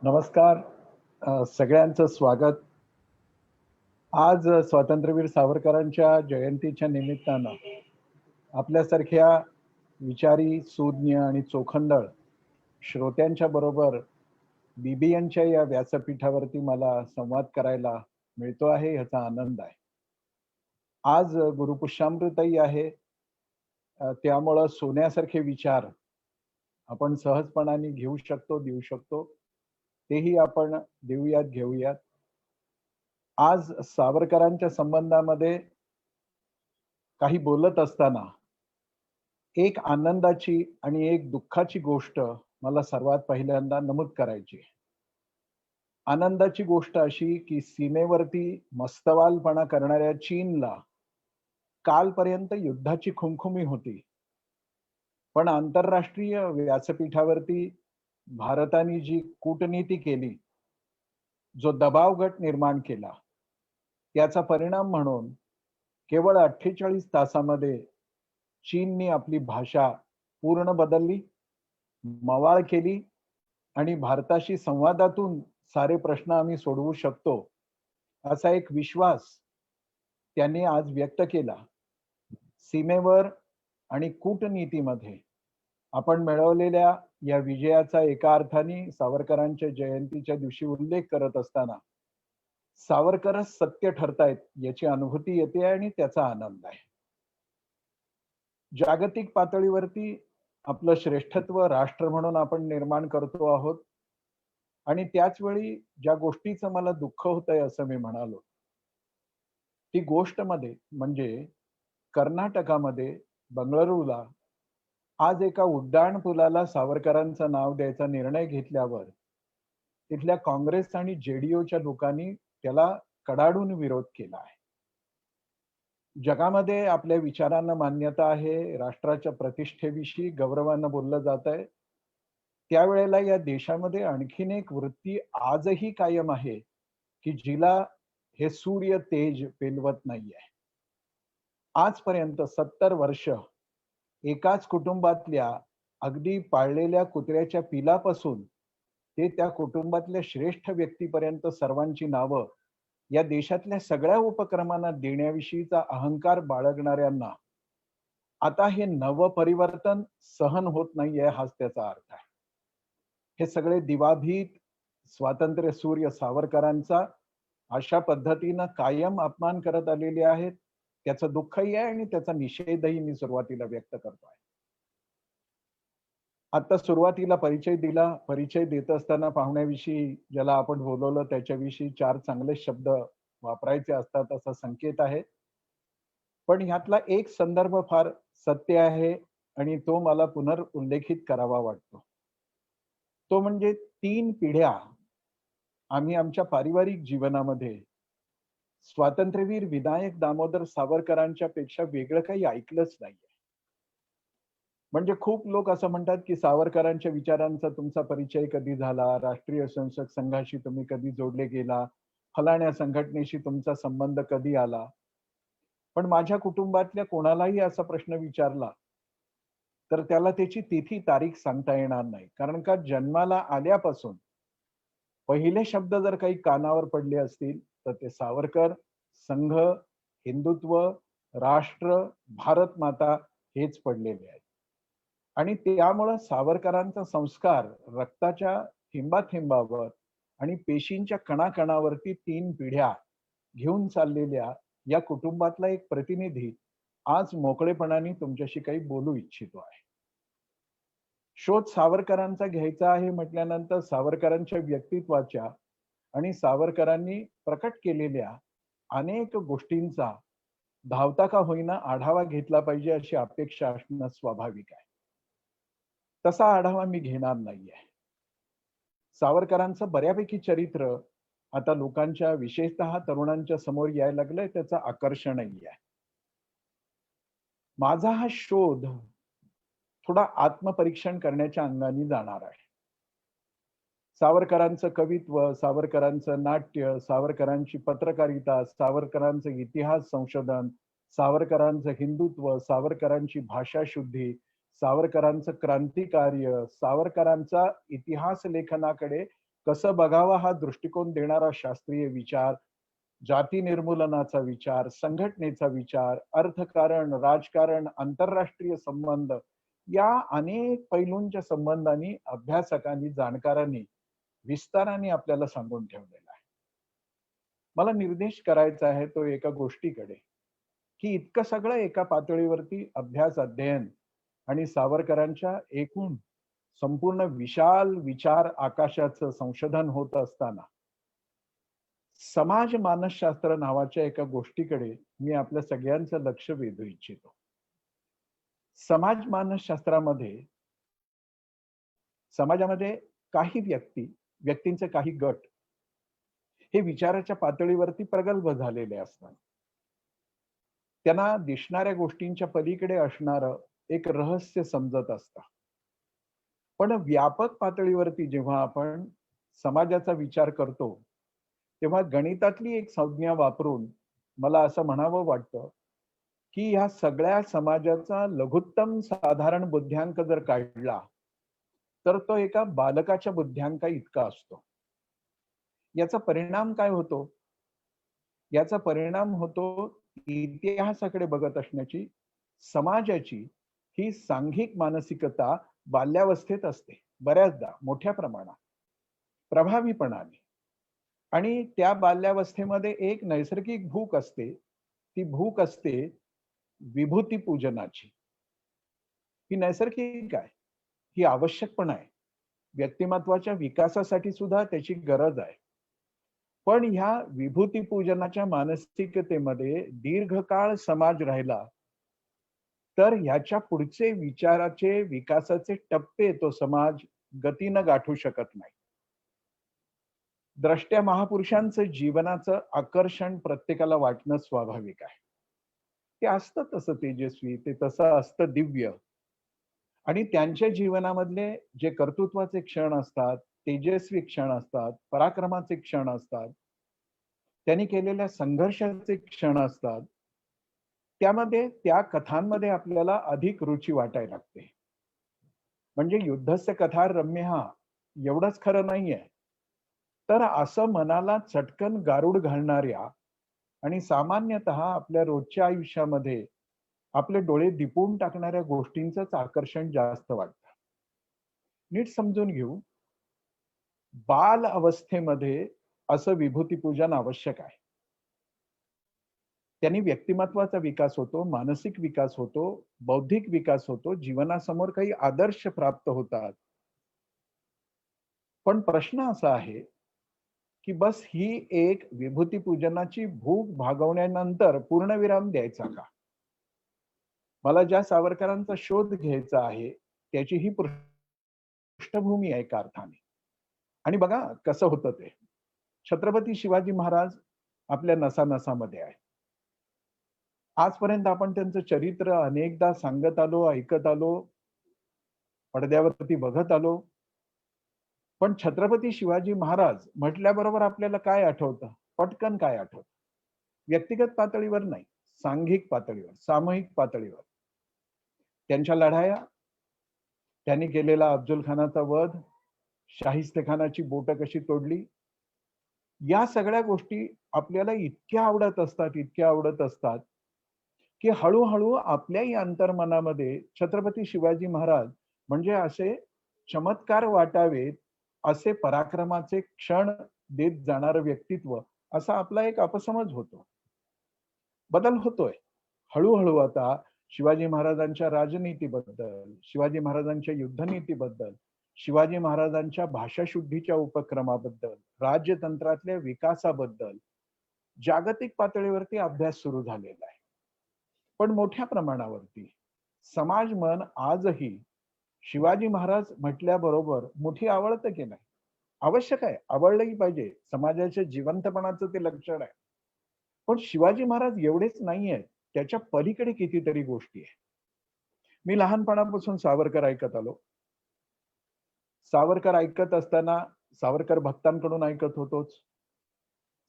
नमस्कार. सगळ्यांचं स्वागत. आज स्वातंत्र्यवीर सावरकरांच्या जयंतीच्या निमित्तानं आपल्यासारख्या विचारी, सुज्ञ आणि चोखंदळ श्रोत्यांच्या बरोबर बीबीएनच्या या व्यासपीठावरती मला संवाद करायला मिळतो आहे, ह्याचा आनंद आहे. आज गुरुपुष्यामृतही आहे. त्यामुळं सोन्यासारखे विचार आपण सहजपणाने घेऊ शकतो, देऊ शकतो. तेही आपण देऊयात, घेऊयात. आज सावरकरांच्या संबंधामध्ये काही बोलत असताना एक आनंदाची आणि एक दुःखाची गोष्ट मला सर्वात पहिल्यांदा नमूद करायची आहे. आनंदाची गोष्ट अशी की सीमेवरती मस्तवालपणा करणाऱ्या चीनला कालपर्यंत युद्धाची खुमखुमी होती. पण आंतरराष्ट्रीय व्यासपीठावरती भारताने जी कूटनीती केली, जो दबाव गट निर्माण केला, त्याचा परिणाम म्हणून केवळ 48 तासामध्ये चीनने आपली भाषा पूर्ण बदलली, मवाळ केली आणि भारताशी संवादातून सारे प्रश्न आम्ही सोडवू शकतो, असा एक विश्वास त्यांनी आज व्यक्त केला. सीमेवर आणि कूटनीतीमध्ये आपण मिळवलेल्या या विजयाचा एका अर्थाने सावरकरांच्या जयंतीच्या दिवशी उल्लेख करत असताना सावरकरच सत्य ठरतायत याची अनुभूती येते आणि त्याचा आनंद आहे. जागतिक पातळीवरती आपलं श्रेष्ठत्व राष्ट्र म्हणून आपण निर्माण करतो आहोत आणि त्याच वेळी ज्या गोष्टीचं मला दुःख होतंय असं मी म्हणालो, ती गोष्ट मध्ये म्हणजे कर्नाटकामध्ये बंगळुरूला आज एका उड्डाण पुलाला सावरकरांचं नाव द्यायचा निर्णय घेतल्यावर तिथल्या काँग्रेस आणि जेडीओच्या लोकांनी त्याला कडाडून विरोध केला आहे. जगामध्ये आपल्या विचारांना मान्यता आहे, राष्ट्राच्या प्रतिष्ठेविषयी गौरवानं बोललं जात आहे. त्यावेळेला या देशामध्ये आणखीन एक वृत्ती आजही कायम आहे की जिला हे सूर्य तेज पेलवत नाहीये. आजपर्यंत 70 वर्ष एकाच कुटुंबातल्या अगदी पाळलेल्या कुत्र्याच्या पिलापासून ते त्या कुटुंबातल्या श्रेष्ठ व्यक्तीपर्यंत सर्वांची नावं या देशातल्या सगळ्या उपक्रमांना देण्याविषयीचा अहंकार बाळगणाऱ्यांना आता हे नव परिवर्तन सहन होत नाहीये, हाच त्याचा अर्थ आहे. हे सगळे दिवाभीत स्वातंत्र्य सूर्य सावरकरांचा अशा पद्धतीनं कायम अपमान करत आलेले आहेत. त्याचं दुःखही आहे आणि त्याचा निषेधही मी सुरुवातीला व्यक्त करतोय. आता सुरुवातीला परिचय दिला. परिचय देत असताना पाहुण्याविषयी ज्याला आपण बोलवलं त्याच्याविषयी 4 चांगले शब्द वापरायचे असतात असा संकेत आहे. पण ह्यातला एक संदर्भ फार सत्य आहे आणि तो मला पुनरुल्लेखित करावा वाटतो. तो म्हणजे 3 पिढ्या आम्ही आमच्या पारिवारिक जीवनामध्ये स्वातंत्र्यवीर विनायक दामोदर सावरकरांच्या पेक्षा वेगळं काही ऐकलंच नाहीये. म्हणजे खूप लोक असं म्हणतात की सावरकरांच्या विचारांचा तुमचा परिचय कधी झाला, राष्ट्रीय स्वयंसेवक संघाशी तुम्ही कधी जोडले गेला, फलाण्या संघटनेशी तुमचा संबंध कधी आला. पण माझ्या कुटुंबातल्या कोणालाही असा प्रश्न विचारला तर त्याला त्याची तिथी तारीख सांगता येणार नाही. कारण का जन्माला आल्यापासून पहिले शब्द जर काही कानावर पडले असतील तर ते सावरकर, संघ, हिंदुत्व, राष्ट्र, भारत माता हेच पडलेले आहेत. आणि त्यामुळं सावरकरांचा संस्कार रक्ताच्या थेंबाथेंबावर आणि पेशींच्या कणाकणावरती 3 पिढ्या घेऊन चाललेल्या या कुटुंबातला एक प्रतिनिधी आज मोकळेपणाने तुमच्याशी काही बोलू इच्छितो आहे. शोध सावरकरांचा घ्यायचा आहे म्हटल्यानंतर सावरकरांच्या व्यक्तित्वाच्या आणि सावरकरांनी प्रकट केलेल्या अनेक गोष्टींचा धावता का होईना आढावा घेतला पाहिजे अशी अपेक्षा असणं स्वाभाविक आहे. तसा आढावा मी घेणार नाहीये. सावरकरांचं बऱ्यापैकी चरित्र आता लोकांच्या विशेषतः तरुणांच्या समोर यायला लागलंय, त्याचं आकर्षणही आहे. माझा हा शोध थोडा आत्मपरीक्षण करण्याच्या अंगाने जाणार आहे. सावरकरांचं कवित्व, सावरकरांचं नाट्य, सावरकरांची पत्रकारिता, सावरकरांचं इतिहास संशोधन, सावरकरांचं हिंदुत्व, सावरकरांची भाषा शुद्धी, सावरकरांचं क्रांतिकार्य, सावरकरांचा इतिहास लेखनाकडे कसं बघावा हा दृष्टिकोन देणारा शास्त्रीय विचार, जाती निर्मूलनाचा विचार, संघटनेचा विचार, अर्थकारण, राजकारण, आंतरराष्ट्रीय संबंध या अनेक पैलूंच्या संबंधाने अभ्यासकांनी, जाणकारांनी विस्ताराने आपल्याला सांगून ठेवलेला आहे. मला निर्देश करायचा आहे तो एका गोष्टीकडे, की इतकं सगळं एका पातळीवरती अभ्यास, अध्ययन आणि सावरकरांच्या एकूण संपूर्ण विशाल विचार आकाशाचं संशोधन होत असताना समाज मानसशास्त्र नावाच्या एका गोष्टीकडे मी आपल्या सगळ्यांचं लक्ष वेधू इच्छितो. समाज मानसशास्त्रामध्ये समाजामध्ये काही व्यक्तींचे काही गट हे विचाराच्या पातळीवरती प्रगल्भ झालेले असतात. त्यांना दिसणाऱ्या गोष्टींच्या पलीकडे असणारं एक रहस्य समजत असतं. पण व्यापक पातळीवरती जेव्हा आपण समाजाचा विचार करतो, तेव्हा गणितातली एक संज्ञा वापरून मला असं म्हणावं वाटतं, की ह्या सगळ्या समाजाचा लघुत्तम साधारण बुद्ध्यांक जर काढला, तर तो एका बालकाच्या बुद्ध्यांका इतका असतो. याचा परिणाम काय होतो? याचा परिणाम होतो इतिहासाकडे बघत असण्याची समाजाची ही सांघिक मानसिकता बाल्यावस्थेत असते. बऱ्याचदा मोठ्या प्रमाणात, प्रभावीपणाने. आणि त्या बाल्यावस्थेमध्ये एक नैसर्गिक भूक असते. ती भूक असते विभूती पूजनाची. ही नैसर्गिक आहे. ही आवश्यक पण आहे. व्यक्तिमत्वाच्या विकासासाठी सुद्धा त्याची गरज आहे. पण ह्या विभूती पूजनाच्या मानसिकतेमध्ये दीर्घकाळ समाज राहिला, तर ह्याच्या पुढचे विचाराचे विकासाचे टप्पे तो समाज गतीनं गाठू शकत नाही. द्रष्ट्या महापुरुषांचं जीवनाचं आकर्षण प्रत्येकाला वाटणं स्वाभाविक आहे. ते असतं तसं तेजस्वी, ते तसं असतं दिव्य. आणि त्यांच्या जीवनामधले जे कर्तृत्वाचे क्षण असतात, तेजस्वी क्षण असतात, पराक्रमाचे क्षण असतात, त्यांनी केलेल्या संघर्षाचे क्षण असतात, त्यामध्ये त्या कथांमध्ये आपल्याला अधिक रुची वाटायला लागते. म्हणजे युद्धस्य कथा रम्यः एवढंच खरं नाहीये. तर असं मनाला चटकन गारुड घालणाऱ्या आणि सामान्यतः आपल्या रोजच्या आयुष्यामध्ये आपले डोळे दिपवून टाकणाऱ्या गोष्टींचंच आकर्षण जास्त वाटतं. नीट समजून घेऊ, बाल अवस्थेमध्ये असं विभूती पूजन आवश्यक आहे. त्यांनी व्यक्तिमत्वाचा विकास होतो, मानसिक विकास होतो, बौद्धिक विकास होतो, जीवनासमोर काही आदर्श प्राप्त होतात. पण प्रश्न असा आहे, की बस ही एक विभूती पूजनाची भूक भागवण्यानंतर पूर्णविराम द्यायचा का? मला ज्या सावरकरांचा शोध घ्यायचा आहे, त्याची ही पृष्ठभूमी आहे एका अर्थाने. आणि बघा कसं होतं ते. छत्रपती शिवाजी महाराज आपल्या नसानसामध्ये आहे. आजपर्यंत आपण त्यांचं चरित्र अनेकदा सांगत आलो, ऐकत आलो, पडद्यावरती बघत आलो. पण छत्रपती शिवाजी महाराज म्हटल्याबरोबर आपल्याला काय आठवतं? पटकन काय आठवतं? व्यक्तिगत पातळीवर नाही, सांघिक पातळीवर, सामूहिक पातळीवर. त्यांच्या लढाया, त्यांनी केलेला अफजल खानाचा वध, शाहिस्तेखानाची बोटं कशी तोडली, या सगळ्या गोष्टी आपल्याला इतक्या आवडत असतात, इतक्या आवडत असतात, की हळूहळू आपल्याही अंतर्मनामध्ये छत्रपती शिवाजी महाराज म्हणजे असे चमत्कार वाटावेत, असे पराक्रमाचे क्षण देत जाणारं व्यक्तित्व, असा आपला एक अपसमज होतो. बदल होतोय. हळूहळू आता शिवाजी महाराजांच्या राजनीतीबद्दल, शिवाजी महाराजांच्या युद्धनीतीबद्दल, शिवाजी महाराजांच्या भाषाशुद्धीच्या उपक्रमाबद्दल, राज्यतंत्रातल्या विकासाबद्दल जागतिक पातळीवरती अभ्यास सुरू झालेला आहे. पण मोठ्या प्रमाणावरती समाज मन आजही शिवाजी महाराज म्हटल्याबरोबर मोठी आवडतं की नाही? आवश्यक आहे, आवडलंही पाहिजे. समाजाच्या जिवंतपणाचं ते लक्षण आहे. पण शिवाजी महाराज एवढेच नाहीये, त्याच्या पलीकडे कितीतरी गोष्टी आहेत. मी लहानपणापासून सावरकर ऐकत आलो. सावरकर ऐकत असताना सावरकर भक्तांकडून ऐकत होतोच.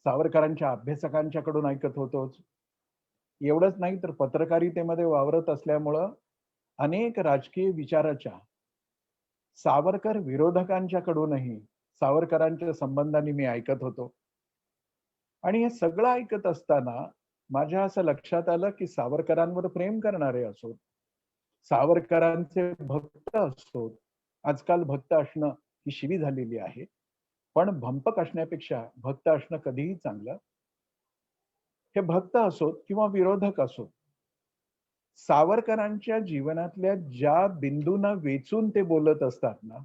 सावरकरांच्या अभ्यासकांच्याकडून ऐकत होतोच. एवढंच नाही तर पत्रकारितेमध्ये वावरत असल्यामुळं अनेक राजकीय विचाराच्या सावरकर विरोधकांच्याकडूनही सावरकरांच्या संबंधाने मी ऐकत होतो. आणि हे सगळं ऐकत असताना माझ्या असं लक्षात आलं, की सावरकरांवर प्रेम करणारे असोत, सावरकरांचे भक्त असोत. आजकाल भक्त असणं ही शिवी झालेली आहे. पण भंपक असण्यापेक्षा भक्त असणं कधीही चांगलं. हे भक्त असोत किंवा विरोधक असोत. सावरकरांच्या जीवनातल्या ज्या बिंदूंना वेचून ते बोलत असतात ना,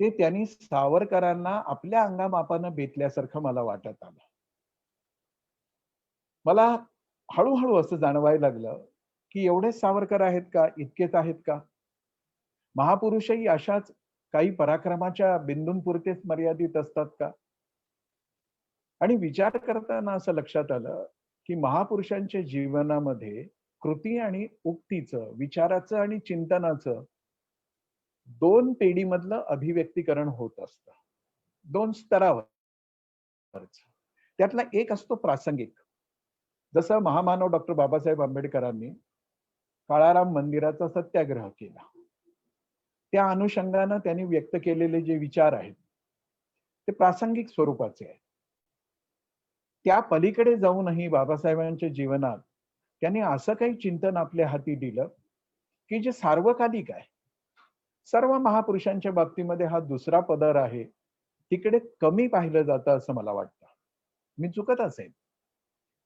ते त्यांनी सावरकरांना आपल्या अंगामापानं बेतल्यासारखं मला वाटत आलं. मला हळू-हळू असं जाणवायला लागलं, की एवढेच सावरकर आहेत का? इतकेच आहेत का? महापुरुषही अशाच काही पराक्रमाच्या बिंदूंपुरतेच मर्यादित असतात का? आणि विचार करताना असं लक्षात आलं, की महापुरुषांच्या जीवनामध्ये कृती आणि उक्तीचं, विचाराचं आणि चिंतनाचं 2 पेढीमधलं अभिव्यक्तीकरण होत असतं. 2 स्तरावरचं. त्यातला एक असतो प्रासंगिक. जसं महामानव डॉक्टर बाबासाहेब आंबेडकरांनी काळाराम मंदिराचा सत्याग्रह केला. त्या अनुषंगानं त्यांनी व्यक्त केलेले जे विचार आहेत, ते प्रासंगिक स्वरूपाचे आहेत. त्या पलीकडे जाऊनही बाबासाहेबांच्या जीवनात त्यांनी असं काही चिंतन आपल्या हाती दिलं, की जे सार्वकालिक आहे. सर्व महापुरुषांच्या बाबतीमध्ये हा दुसरा पदर आहे. तिकडे कमी पाहिलं जातं असं मला वाटतं. मी चुकत असेन.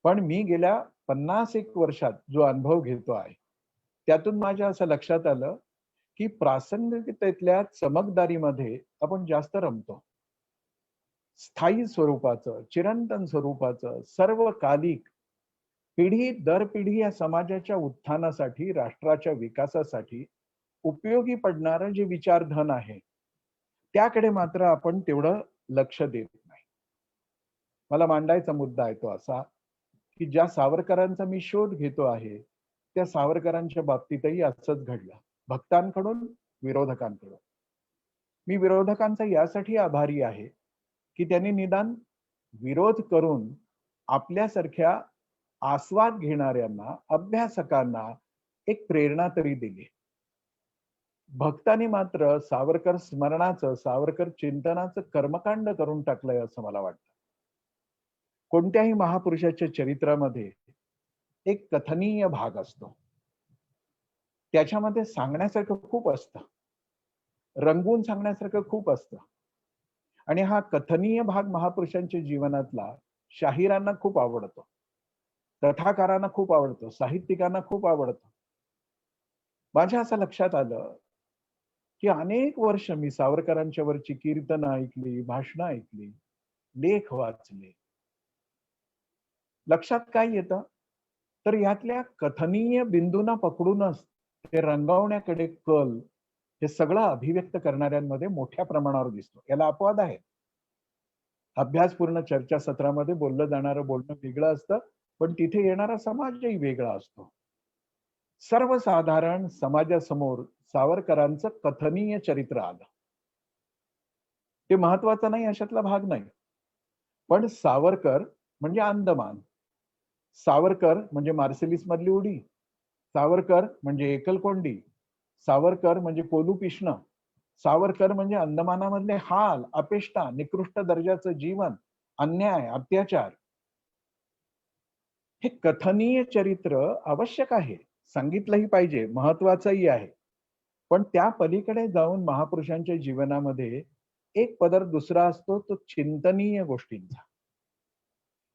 पण मी गेल्या 50 वर्षात जो अनुभव घेतो आहे, त्यातून माझ्या असं लक्षात आलं, की प्रासंगिकतेतल्या चमकदारीमध्ये आपण जास्त रमतो. स्थायी स्वरूपाचं, चिरंतन स्वरूपाचं, सर्वकालिक, पिढी दर पिढी या समाजाच्या उत्थानासाठी, राष्ट्राच्या विकासासाठी उपयोगी पडणारं जे विचारधन आहे, त्याकडे मात्र आपण तेवढं लक्ष देत नाही. मला मांडायचा मुद्दा आहे तो असा, की ज्या सावरकरांचा मी शोध घेतो आहे, त्या सावरकरांच्या बाबतीतही असंच घडलं. भक्तांकडून, विरोधकांकडून. मी विरोधकांचा यासाठी आभारी आहे, की त्यांनी निदान विरोध करून आपल्यासारख्या आस्वाद घेणाऱ्यांना, अभ्यासकांना एक प्रेरणा तरी दिली. भक्तांनी मात्र सावरकर स्मरणाचं, सावरकर चिंतनाचं कर्मकांड करून टाकलंय असं मला वाटतं. कोणत्याही महापुरुषाच्या चरित्रामध्ये एक कथनीय भाग असतो. त्याच्यामध्ये सांगण्यासारखं खूप असतं. रंगवून सांगण्यासारखं खूप असतं. आणि हा कथनीय भाग महापुरुषांच्या जीवनातला शाहिरांना खूप आवडतो. कथाकारांना खूप आवडतो. साहित्यिकांना खूप आवडतो. माझ्या असं लक्षात आलं, की अनेक वर्ष मी सावरकरांच्या वरची कीर्तनं ऐकली, भाषणं ऐकली, लेख वाचले. लक्षात काय येतं? तर यातल्या कथनीय बिंदूंना पकडूनच ते रंगवण्याकडे कल हे सगळं अभिव्यक्त करणाऱ्यांमध्ये मोठ्या प्रमाणावर दिसतो. याला अपवाद आहे. अभ्यासपूर्ण चर्चासत्रामध्ये बोललं जाणारं बोलणं वेगळं असतं, पण तिथे येणारा समाजही वेगळा असतो. सर्वसाधारण समाजासमोर सावरकरांचं कथनीय चरित्र आलं. ते महत्वाचं नाही अशातला भाग नाही. पण सावरकर म्हणजे अंदमान. सावरकर म्हणजे मार्सेलिस मधली उडी. सावरकर म्हणजे एकलकोंडी. सावरकर म्हणजे कोलू पिसणं. सावरकर म्हणजे अंदमानामधले हाल, अपेष्टा, निकृष्ट दर्जाचं जीवन, अन्याय, अत्याचार. हे कथनीय चरित्र आवश्यक आहे. सांगितलंही पाहिजे, महत्वाचंही आहे. पण त्या पलीकडे जाऊन महापुरुषांच्या जीवनामध्ये एक पदर दुसरा असतो तो चिंतनीय गोष्टींचा.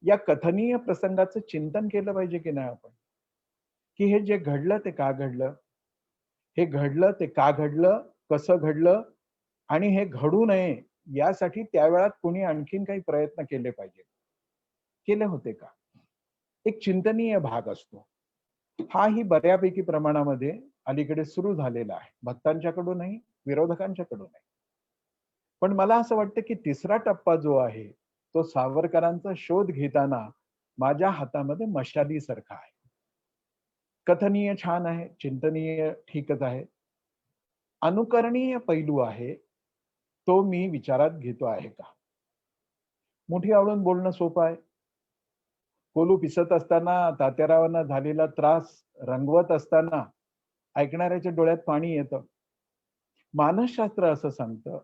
या कथनीय प्रसंगाचं चिंतन केलं पाहिजे की नाही आपण? की हे जे घडलं ते का घडलं? हे घडलं ते का घडलं? कसं घडलं? आणि हे घडू नये यासाठी त्यावेळात कोणी आणखीन काही प्रयत्न केले पाहिजेत. केले होते का? एक चिंतनीय भाग असतो. हाही बऱ्यापैकी प्रमाणामध्ये अलीकडे सुरू झालेला आहे. भक्तांच्याकडूनही, विरोधकांच्याकडूनही. पण मला असं वाटतं की तिसरा टप्पा जो आहे, तो सावरकरांचा शोध घेताना माझ्या हातामध्ये मशालीसारखा आहे. कथनीय छान आहे, चिंतनीय ठीकच आहे. अनुकरणीय पैलू आहे, तो मी विचारात घेतो आहे का? मुठी आवळून बोलणं सोपं आहे. कोलू पिसत असताना तात्यारावांना झालेला त्रास रंगवत असताना ऐकणाऱ्याच्या डोळ्यात पाणी येतं. मानसशास्त्र असं सांगतं,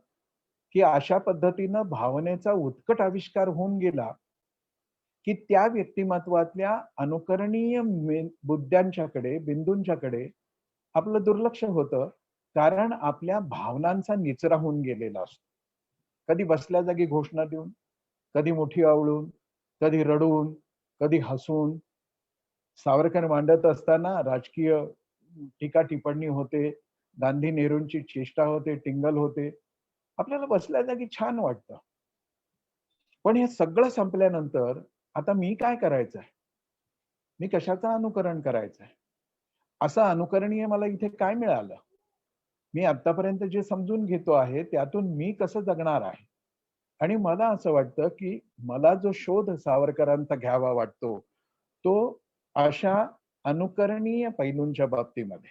की अशा पद्धतीनं भावनेचा उत्कट आविष्कार होऊन गेला, की त्या व्यक्तिमत्वातल्या अनुकरणीय मुद्द्यांच्याकडे, बिंदूंच्याकडे आपलं दुर्लक्ष होतं. कारण आपल्या भावनांचा निचरा होऊन गेलेला असतो. कधी बसल्या जागी घोषणा देऊन, कधी मुठी आवळून, कधी रडून, कधी हसून. सावरकर मांडत असताना राजकीय टीका-टिप्पणी होते. गांधी नेहरूंची चेष्टा होते, टिंगल होते. आपल्याला बसल्या जागी छान वाटतं. पण हे सगळं संपल्यानंतर आता मी काय करायचंय? मी कशाचं अनुकरण करायचंय? असं अनुकरणीय मला इथे काय मिळालं? मी आत्तापर्यंत जे समजून घेतो आहे, त्यातून मी कसं जगणार आहे? आणि मला असं वाटतं, की मला जो शोध सावरकरांचा घ्यावा वाटतो, तो अशा अनुकरणीय पैलूंच्या बाबतीमध्ये.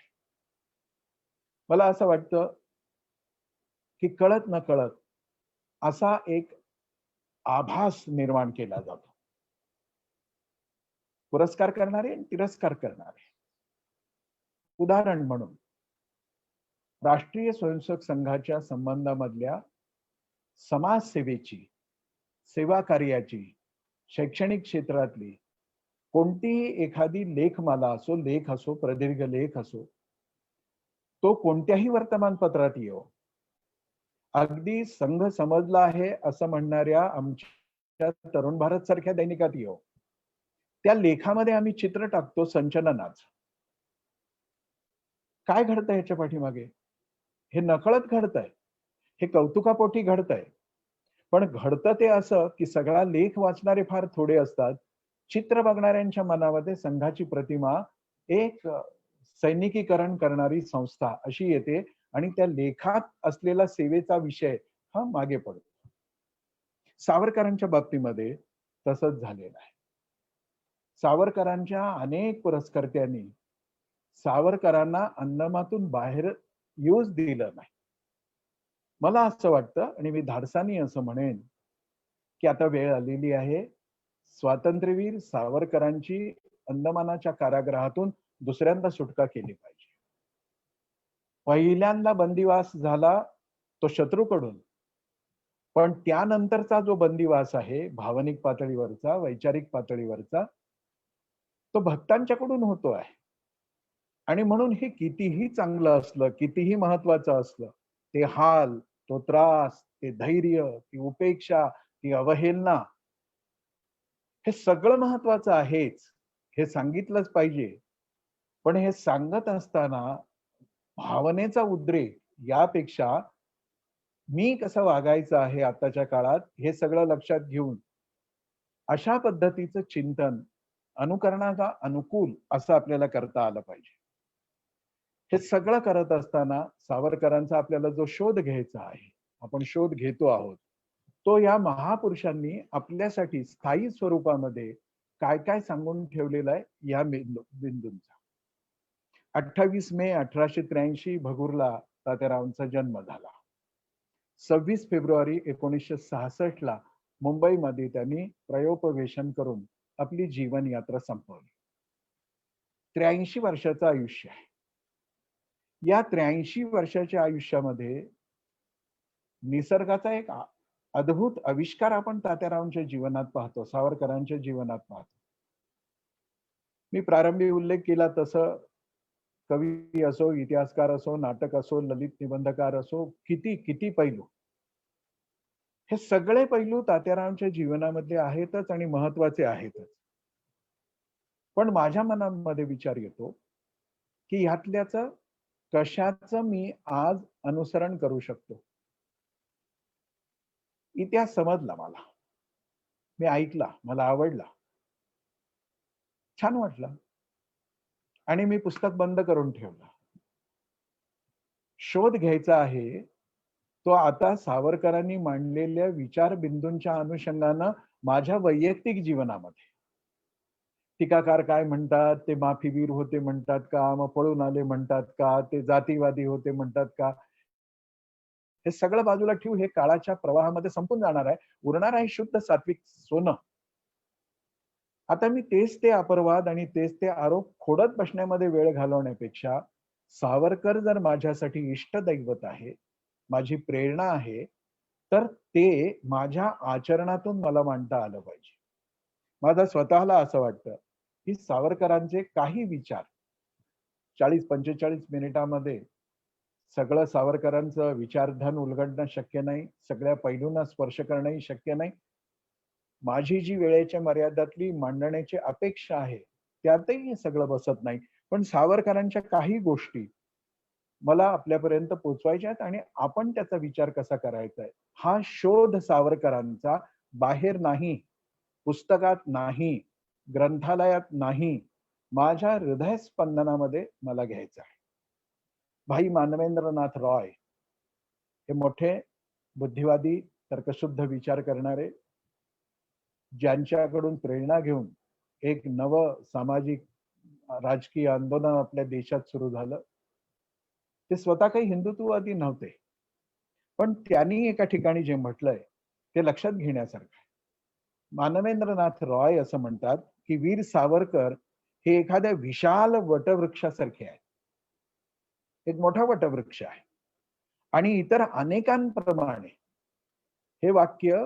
मला असं वाटतं, की कळत-नकळत असा एक आभास निर्माण केला जातो. पुरस्कार करणारे आणि तिरस्कार करणारे. उदाहरण म्हणून राष्ट्रीय स्वयंसेवक संघाच्या संबंधामधल्या समाजसेवेची, सेवा कार्याची, शैक्षणिक क्षेत्रातली कोणतीही एखादी लेखमाला असो, लेख असो, प्रदीर्घ लेख असो, तो कोणत्याही वर्तमानपत्रात येवो. अगदी संघ समजला आहे असं म्हणणाऱ्या आमच्या तरुण भारत सारख्या दैनिकात येवो. त्या लेखामध्ये आम्ही चित्र टाकतो संचलनाचं. काय घडतंय ह्याच्या पाठीमागे? हे नकळत घडतंय. हे कौतुकापोटी घडतंय. पण घडतं ते असं, की सगळा लेख वाचणारे फार थोडे असतात. चित्र बघणाऱ्यांच्या मनामध्ये संघाची प्रतिमा एक सैनिकीकरण करणारी संस्था अशी येते आणि त्या लेखात असलेला सेवेचा विषय हा मागे पडतो. सावरकरांच्या बाबतीमध्ये तसंच झालेलं आहे. सावरकरांच्या अनेक पुरस्कर्त्यांनी सावरकरांना अंदमातून बाहेर येऊच दिलं नाही. मला असं वाटतं आणि मी धाडसानी असं म्हणेन, की आता वेळ आलेली आहे. स्वातंत्र्यवीर सावरकरांची अंदमानाच्या कारागृहातून दुसऱ्यांदा सुटका केली पाहिजे. पहिल्यांदा बंदिवास झाला तो शत्रूकडून. पण त्यानंतरचा जो बंदिवास आहे, भावनिक पातळीवरचा, वैचारिक पातळीवरचा, तो भक्तांच्याकडून होतो आहे. आणि म्हणून हे कितीही चांगलं असलं, कितीही महत्वाचं असलं, ते हाल, तो त्रास, ते धैर्य, ती उपेक्षा, ती अवहेलना, हे सगळं महत्वाचं आहेच. हे सांगितलंच पाहिजे. पण हे सांगत असताना भावनेचा उद्रेक यापेक्षा मी कसं वागायचं आहे आताच्या काळात, हे सगळं लक्षात घेऊन अशा पद्धतीचं चिंतन अनुकरणाचा अनुकूल असं आपल्याला करता आलं पाहिजे. हे सगळं करत असताना सावरकरांचा आपल्याला जो शोध घ्यायचा आहे, आपण शोध घेतो आहोत. तो या महापुरुषांनी आपल्यासाठी स्थायी स्वरूपामध्ये काय-काय सांगून ठेवलेलं आहे या बिंदूंचा. 28 मे 1883 भगूरला तात्यारावांचा जन्म झाला. 26 फेब्रुवारी 1966 ला मुंबईमध्ये त्यांनी प्रयोपवेशन करून आपली जीवन यात्रा संपवली. 83 वर्षाचं आयुष्य आहे. या 83 वर्षाच्या आयुष्यामध्ये निसर्गाचा एक अद्भुत आविष्कार आपण तात्यारावांच्या जीवनात पाहतो, सावरकरांच्या जीवनात पाहतो. मी प्रारंभी उल्लेख केला तसं कवी असो, इतिहासकार असो, नाटक असो, ललित निबंधकार असो, किती किती पैलू. हे सगळे पैलू तात्यारावांच्या जीवनामधले आहेतच आणि महत्वाचे आहेतच. पण माझ्या मनामध्ये विचार येतो, की ह्यातल्याचं कशाचं मी आज अनुसरण करू शकतो. इतिहास समजला मला. मी ऐकला, मला आवडला. छान वाटलं. आणि मी पुस्तक बंद करून ठेवलं. शोध घ्यायचा आहे, तो आता सावरकरांनी मांडलेल्या विचारबिंदूंच्या अनुषंगानं माझ्या वैयक्तिक जीवनामध्ये. टीकाकार काय म्हणतात, ते माफीवीर होते म्हणतात का, मग पळून आले म्हणतात का, ते जातीवादी होते म्हणतात का, हे सगळं बाजूला ठेवू, हे काळाच्या प्रवाहामध्ये संपून जाणार आहे. उरणार आहे शुद्ध सात्विक सोनं. आता मी तेच ते अपवाद आणि तेच ते आरोप खोडत बसण्यामध्ये वेळ घालवण्यापेक्षा सावरकर जर माझ्यासाठी इष्टदैवत आहे, माझी प्रेरणा आहे, तर ते माझ्या आचरणातून मला मांडता आलं पाहिजे. माझं स्वतःला असं वाटतं, की सावरकरांचे काही विचार 40-45 मिनिटामध्ये सगळं सावरकरांचं विचारधन उलगडणं शक्य नाही. सगळ्या पैलूंना स्पर्श करणंही शक्य नाही. माझी जी वेळेच्या मर्यादातली मांडण्याची अपेक्षा आहे, त्यातही हे सगळं बसत नाही. पण सावरकरांच्या काही गोष्टी मला आपल्यापर्यंत पोहोचवायच्या आहेत आणि आपण त्याचा विचार कसा करायचा आहे, हा शोध सावरकरांचा बाहेर नाही, पुस्तकात नाही, ग्रंथालयात नाही, माझ्या हृदयस्पंदनामध्ये मला घ्यायचा आहे. भाई मानवेंद्रनाथ रॉय हे मोठे बुद्धिवादी, तर्कशुद्ध विचार करणारे, ज्यांच्याकडून प्रेरणा घेऊन एक नवं सामाजिक राजकीय आंदोलन आपल्या देशात सुरू झालं. ते स्वतः काही हिंदुत्ववादी नव्हते. पण त्यांनी एका ठिकाणी जे म्हटलंय, ते लक्षात घेण्यासारखं आहे. मानवेंद्रनाथ रॉय असं म्हणतात, की वीर सावरकर हे एखाद्या विशाल वटवृक्षासारखे आहेत. एक मोठा वटवृक्ष आहे आणि इतर अनेकांप्रमाणे हे वाक्य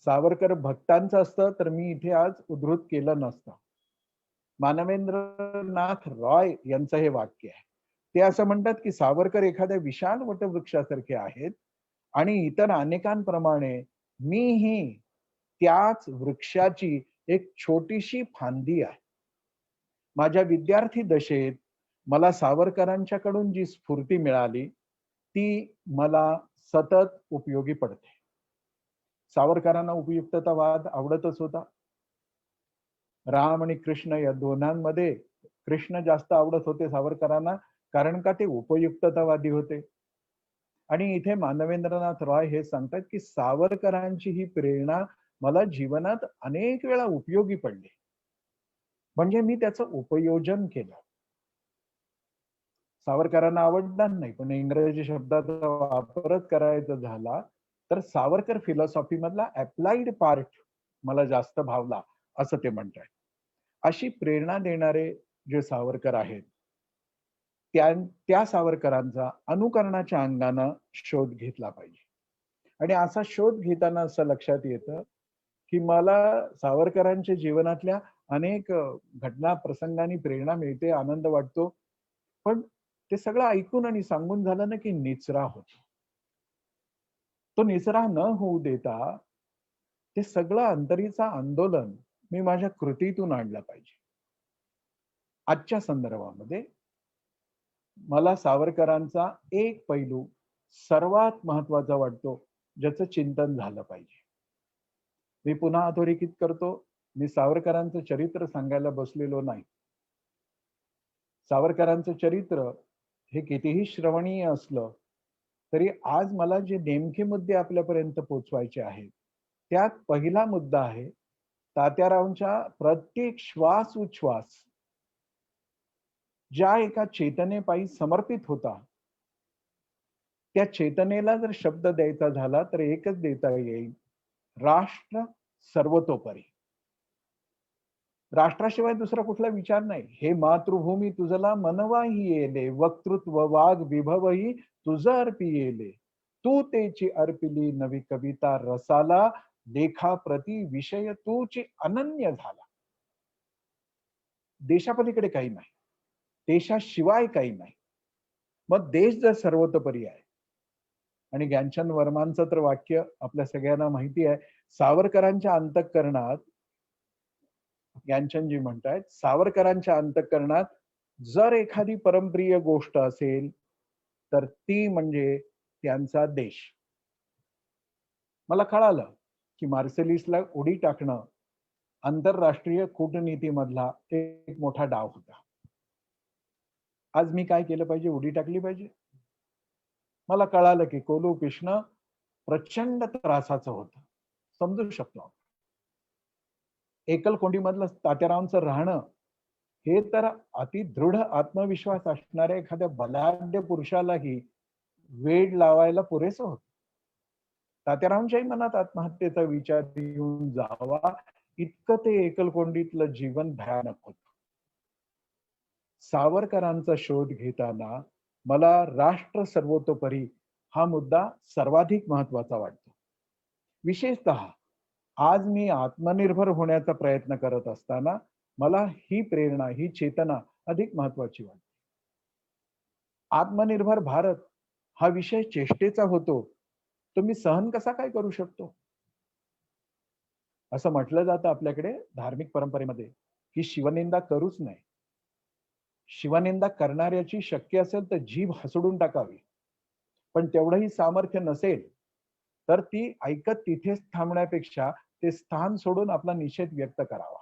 सावरकर भक्तांचं असतं, तर मी इथे आज उद्धृत केलं नसतं. मानवेंद्रनाथ रॉय यांचं हे वाक्य आहे. ते असं म्हणतात, की सावरकर एखाद्या विशाल वटवृक्षासारखे आहेत आणि इतर अनेकांप्रमाणे मीही त्याच वृक्षाची एक छोटीशी फांदी आहे. माझ्या विद्यार्थी दशेत मला सावरकरांच्याकडून जी स्फूर्ती मिळाली, ती मला सतत उपयोगी पडते. सावरकरांना उपयुक्ततावाद आवडतच होता. राम आणि कृष्ण या दोघांमध्ये कृष्ण जास्त आवडत होते सावरकरांना, कारण का ते उपयुक्ततावादी होते. आणि इथे मानवेंद्रनाथ रॉय हे सांगतात, की सावरकरांची ही प्रेरणा मला जीवनात अनेक वेळा उपयोगी पडली. म्हणजे मी त्याचं उपयोजन केलं. सावरकरांना आवडणार नाही, पण इंग्रजी शब्दाचा वापरच करायचा झाला, तर सावरकर फिलॉसॉफी मधला अप्लाइड पार्ट मला जास्त भावला, असं ते म्हणतायत. अशी प्रेरणा देणारे जे सावरकर आहेत, त्या त्या सावरकरांचा अनुकरणाच्या अंगानं शोध घेतला पाहिजे. आणि असा शोध घेताना असं लक्षात येतं, की मला सावरकरांच्या जीवनातल्या अनेक घटना प्रसंगांनी प्रेरणा मिळते, आनंद वाटतो. पण ते सगळं ऐकून आणि सांगून झालं ना, की निचरा होतो. तो निचरा न होऊ देता ते सगळं अंतरीचं आंदोलन मी माझ्या कृतीतून आणलं पाहिजे. आजच्या संदर्भामध्ये मला सावरकरांचा एक पैलू सर्वात महत्वाचा वाटतो, ज्याचं चिंतन झालं पाहिजे. मी पुन्हा अधोरेखित करतो, मी सावरकरांचं चरित्र सांगायला बसलेलो नाही. सावरकरांचं चरित्र हे कितीही श्रवणीय असलं, तरी आज मला जे नेमके मुद्दे आपल्यापर्यंत पोहोचवायचे आहेत, त्यात पहिला मुद्दा आहे, तात्यारावांच्या प्रत्येक श्वास उच्छ्वास ज्या एका चेतनेपायी समर्पित होता, त्या चेतनेला जर शब्द द्यायचा झाला, तर एकच देता येईल, राष्ट्र सर्वतोपरी. राष्ट्राशिवाय दुसरा कुठला विचार नाही. हे मातृभूमी तुझला मनवाही येले, वक्तृत्व वाघ विभवही तुझ अर्पी येले. तू तेची अर्पिली नवी कविता रसाला, लेखा प्रति विषय तूची अनन्य झाला. देशापलीकडे काही नाही. देशाशिवाय काही नाही. मग देश जर सर्वतोपरी आहे आणि ज्ञानचंद वर्मांचं तर वाक्य आपल्या सगळ्यांना माहिती आहे, सावरकरांच्या अंतःकरणात ज्ञानचंदजी म्हणतायत, सावरकरांच्या अंतःकरणात जर एखादी परमप्रिय गोष्ट असेल, तर ती म्हणजे त्यांचा देश. मला कळालं, की मार्सेलिसला उडी टाकणं आंतरराष्ट्रीय कूटनीतीमधला एक मोठा डाव होता. आज मी काय केलं पाहिजे? उडी टाकली पाहिजे? मला कळालं, की कोलू कृष्ण प्रचंड त्रासाचं होतं. समजू शकतो आपण. एकलकोंडीमधलं तात्यारावांचं राहणं हे तर अति दृढ आत्मविश्वास असणाऱ्या एखाद्या बलाढ्य पुरुषालाही वेड लावायला पुरेसं होतं. तात्यारावांच्याही मनात आत्महत्येचा विचार येऊन जावा, इतकं ते एकलकोंडीतलं जीवन भयानक होतं. सावरकरांचा शोध घेताना मला राष्ट्र सर्वतोपरी हा मुद्दा सर्वाधिक महत्वाचा वाटतो. विशेषतः आज मी आत्मनिर्भर होण्याचा प्रयत्न करत असताना मला ही प्रेरणा, ही चेतना अधिक महत्वाची वाटते. आत्मनिर्भर भारत हा विषय चेष्टेचा होतो. तो मी सहन कसा काय करू शकतो? असं म्हटलं जातं आपल्याकडे धार्मिक परंपरेमध्ये, की शिवनिंदा करूच नये. शिवनिंदा करणाऱ्याची शक्य असेल तर जीभ हसडून टाकावी. पण तेवढंही सामर्थ्य नसेल, तर ती ऐकत तिथेच थांबण्यापेक्षा ते स्थान सोडून आपला निषेध व्यक्त करावा.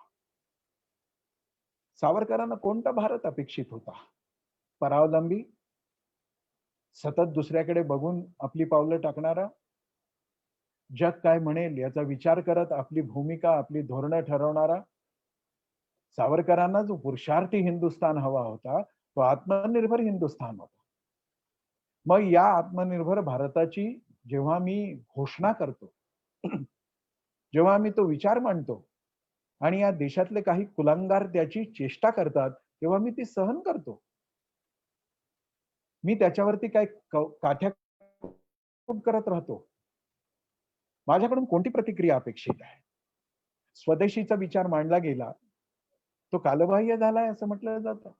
सावरकरांना कोणता भारत अपेक्षित होता? परावलंबी, सतत दुसऱ्याकडे बघून आपली पावलं टाकणारा, जग काय म्हणेल याचा विचार करत आपली भूमिका, आपली धोरणं ठरवणारा? सावरकरांना जो पुरुषार्थी हिंदुस्थान हवा होता, तो आत्मनिर्भर हिंदुस्थान होता. मग या आत्मनिर्भर भारताची जेव्हा मी घोषणा करतो, जेव्हा मी तो विचार मांडतो आणि या देशातले काही कुलांगार त्याची चेष्टा करतात, तेव्हा मी ती सहन करतो. मी त्याच्यावरती काय काठ्या करत राहतो. माझ्याकडून कोणती प्रतिक्रिया अपेक्षित आहे? स्वदेशीचा विचार मांडला गेला, तो कालबाह्य झालाय असं म्हटलं जातं.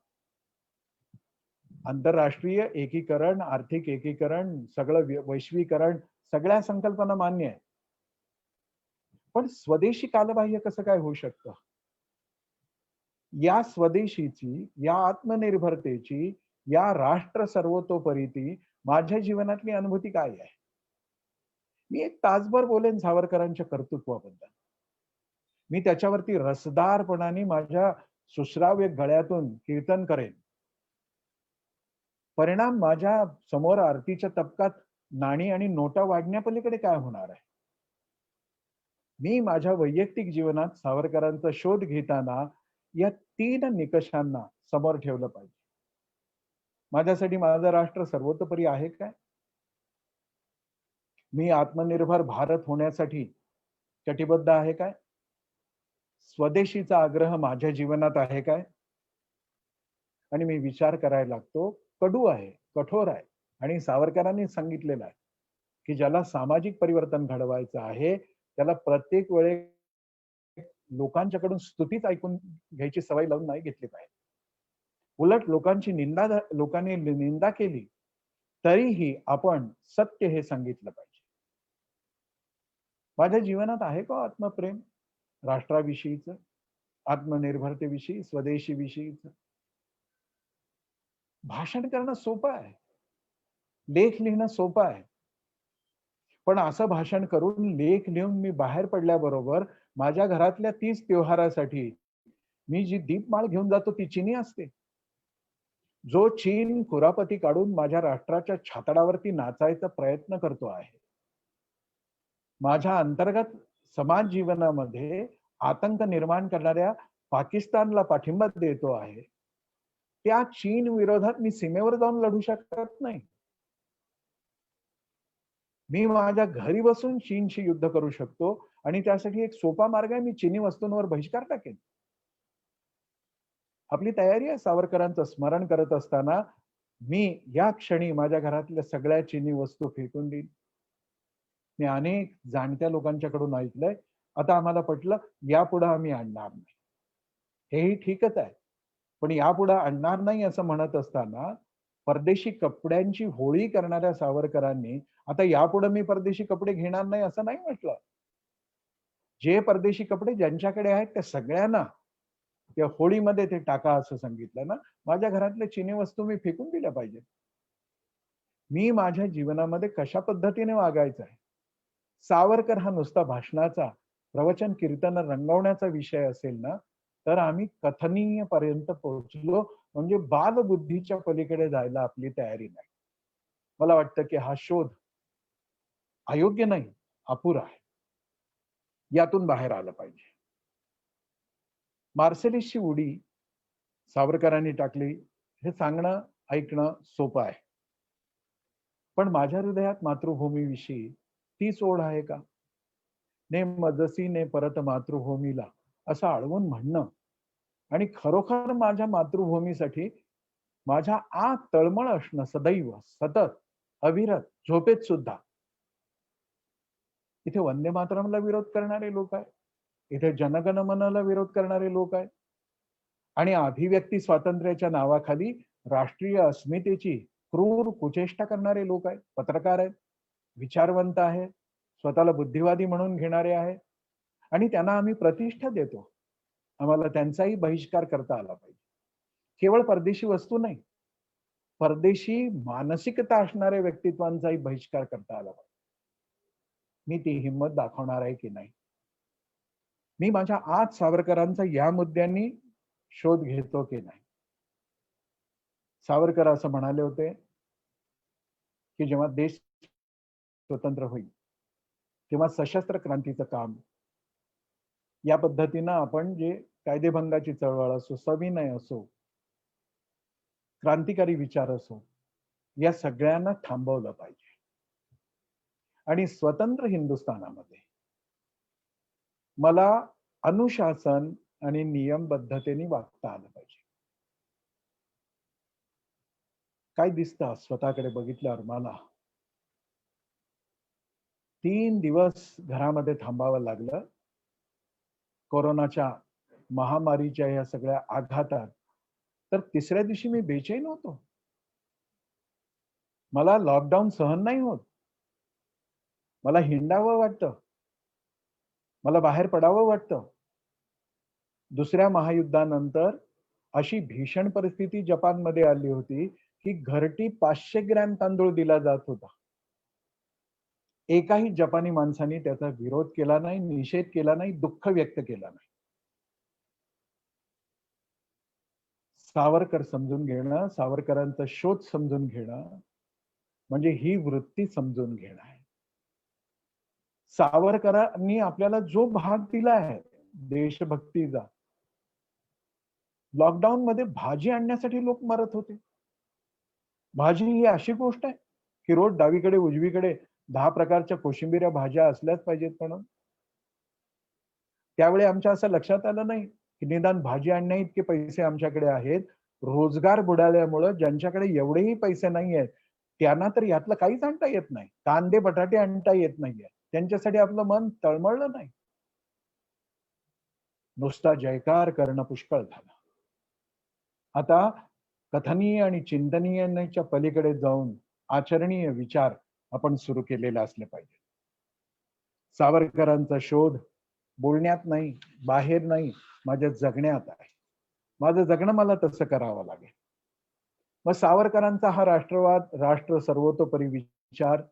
आंतरराष्ट्रीय एकीकरण, आर्थिक एकीकरण, सगळं वैश्वीकरण, सगळ्या संकल्पना मान्य आहे. पण स्वदेशी कालबाह्य कसं काय होऊ शकतं? या स्वदेशीची, या आत्मनिर्भरतेची, या राष्ट्र सर्वतोपरीची माझ्या जीवनातली अनुभूती काय आहे? मी एक तासभर बोलेन सावरकरांच्या कर्तृत्वाबद्दल. मी त्याच्यावरती रसदारपणाने माझ्या सुश्राव्य गळ्यातून कीर्तन करेन. परिणाम माझ्या समोर आरतीच्या तबकात नाणी आणि नोटा वाढण्यापलीकडे काय होणार आहे? मी माझ्या वैयक्तिक जीवनात सावरकरांचा शोध घेताना या 3 निकषांना समोर ठेवलं पाहिजे. माझ्यासाठी माझं राष्ट्र सर्वतोपरी आहे काय? मी आत्मनिर्भर भारत होण्यासाठी कटिबद्ध आहे काय? स्वदेशीचा आग्रह माझ्या जीवनात आहे काय? आणि मी विचार करायला लागतो, कडू आहे, कठोर आहे आणि सावरकरांनी सांगितलेलं आहे, की ज्याला सामाजिक परिवर्तन घडवायचं आहे, त्याला प्रत्येक वेळेस लोकांच्याकडून स्तुतीच ऐकून घ्यायची सवय लावून नाही घेतली पाहिजे. उलट लोकांनी निंदा केली, तरीही आपण सत्य हे सांगितलं पाहिजे. माझ्या जीवनात आहे का आत्मप्रेम? राष्ट्राविषयीचं, आत्मनिर्भरतेविषयी, स्वदेशीविषयीचं? भाषण करणं सोपं आहे. लेख लिहिणं सोपं आहे. पण असं भाषण करून लेख लिहून मी बाहेर पडल्याबरोबर माझ्या घरातल्या 30 त्योहारासाठी मी जी दीपमाळ घेऊन जातो ती चिनी असते. जो चीन कुरापती काढून माझ्या राष्ट्राच्या छातडावरती नाचायचा प्रयत्न करतो आहे. माझ्या अंतर्गत समाज जीवनामध्ये आतंक निर्माण करणाऱ्या पाकिस्तानला पाठिंबा देतो आहे. त्या चीन विरोधात मी सीमेवर जाऊन लढू शकत नाही. मी माझ्या घरी बसून चीनशी युद्ध करू शकतो आणि त्यासाठी एक सोपा मार्ग आहे, मी चीनी वस्तूंवर बहिष्कार टाकेन. आपली तयारी आहे सावरकरांचं स्मरण करत असताना मी या क्षणी माझ्या घरातल्या सगळ्या चीनी वस्तू फेकून देईन. मी अनेक जाणत्या लोकांच्याकडून ऐकलंय, आता आम्हाला पटलं, यापुढे आम्ही आणणार नाही. हेही ठीकच आहे. पण यापुढे आणणार नाही असं म्हणत असताना परदेशी कपड्यांची होळी करणाऱ्या सावरकरांनी आता यापुढे मी परदेशी कपडे घेणार नाही असं नाही म्हटलं. जे परदेशी कपडे ज्यांच्याकडे आहेत त्या सगळ्यांना त्या होळीमध्ये ते टाका असं सांगितलं ना. माझ्या घरातल्या चिनी वस्तू मी फेकून दिल्या पाहिजेत. मी माझ्या जीवनामध्ये कशा पद्धतीने वागायचं आहे? सावरकर हा नुसता भाषणाचा, प्रवचन कीर्तन रंगवण्याचा विषय असेल ना, तर आम्ही कथनीय पर्यंत पोहोचलो, म्हणजे बालबुद्धीच्या पलीकडे जायला आपली तयारी नाही. मला वाटतं की हा शोध अयोग्य नाही, अपुरा आहे. यातून बाहेर आलं पाहिजे. मार्सेलिसची उडी सावरकरांनी टाकली हे सांगणं, ऐकणं सोपं आहे. पण माझ्या हृदयात मातृभूमीविषयी तीच ओढ आहे का? ने मजसी ने परत मातृभूमीला असं आळवून म्हणणं आणि खरोखर माझ्या मातृभूमीसाठी माझ्या आत तळमळ असणं सदैव, सतत, अविरत झोपेत सुद्धा. इथे वंदे मातरमला विरोध करणारे लोक आहेत. इथे जनगण मनला विरोध करणारे लोक आहेत. आणि अभिव्यक्ती स्वातंत्र्याच्या नावाखाली राष्ट्रीय अस्मितेची क्रूर कुचेष्टा करणारे लोक आहेत. पत्रकार आहेत, विचारवंत आहेत, स्वतःला बुद्धिवादी म्हणून घेणारे आहेत आणि त्यांना आम्ही प्रतिष्ठा देतो. आम्हाला त्यांचाही बहिष्कार करता आला पाहिजे. केवळ परदेशी वस्तू नाही, परदेशी मानसिकता असणाऱ्या व्यक्तित्वांचाही बहिष्कार करता आला पाहिजे. मी ती हिंमत दाखवणार आहे की नाही. मी माझ्या आत सावरकरांचा या मुद्द्यांनी शोध घेतो की नाही. सावरकर असं म्हणाले होते की जेव्हा देश स्वतंत्र होईल तेव्हा सशस्त्र क्रांतीचं काम या पद्धतीनं आपण जे कायदेभंगाची चळवळ असो, सविनय असो, क्रांतिकारी विचार असो, या सगळ्यांना थांबवलं पाहिजे. आणि स्वतंत्र हिंदुस्थानामध्ये मला अनुशासन आणि नियमबद्धतेने वागता आलं पाहिजे. काय दिसतं स्वतःकडे बघितल्यावर मला 3 दिवस घरामध्ये थांबावं लागलं. कोरोनाच्या महामारीच्या या सगळ्या आघातात. तर तिसऱ्या दिवशी मी बेचैन होतो. मला लॉकडाऊन सहन नाही होत. मला हिंडावं वाटतं. मला बाहेर पडावं वाटतं. दुसऱ्या महायुद्धानंतर अशी भीषण परिस्थिती जपानमध्ये आली होती की घरटी 500 ग्रॅम तांदूळ दिला जात होता. एकाही जपानी माणसाने त्याचा विरोध केला नाही, निषेध केला नाही, दुःख व्यक्त केला नाही. सावरकर समजून घेणं, सावरकरांचा शोध समजून घेणं म्हणजे ही वृत्ती समजून घेणं आहे. सावरकरांनी आपल्याला जो भाग दिला आहे देशभक्तीचा, लॉकडाऊन मध्ये भाजी आणण्यासाठी लोक मरत होते. भाजी ही अशी गोष्ट आहे की रोज डावीकडे उजवीकडे 10 प्रकारच्या कोशिंबिऱ्या भाज्या असल्याच पाहिजेत म्हणून. त्यावेळी आमच्या असं लक्षात आलं नाही की निदान भाजी आणण्या इतके पैसे आमच्याकडे आहेत. रोजगार बुडाल्यामुळं ज्यांच्याकडे एवढेही पैसे नाही आहेत त्यांना तर यातलं काहीच आणता येत नाही. कांदे बटाटे आणता येत नाहीये. त्यांच्यासाठी आपलं मन तळमळलं नाही. नुसता जयकार करणं पुष्कळ झालं. आता कथनीय आणि चिंतनीयच्या पलीकडे जाऊन आचरणीय विचार आपण सुरू केलेला असले पाहिजे. सावरकरांचा शोध बोलण्यात नाही, बाहेर नाही, माझ्या जगण्यात आहे. माझं जगणं मला तसं करावं लागेल. मग सावरकरांचा हा राष्ट्रवाद, राष्ट्र सर्वतोपरी विचार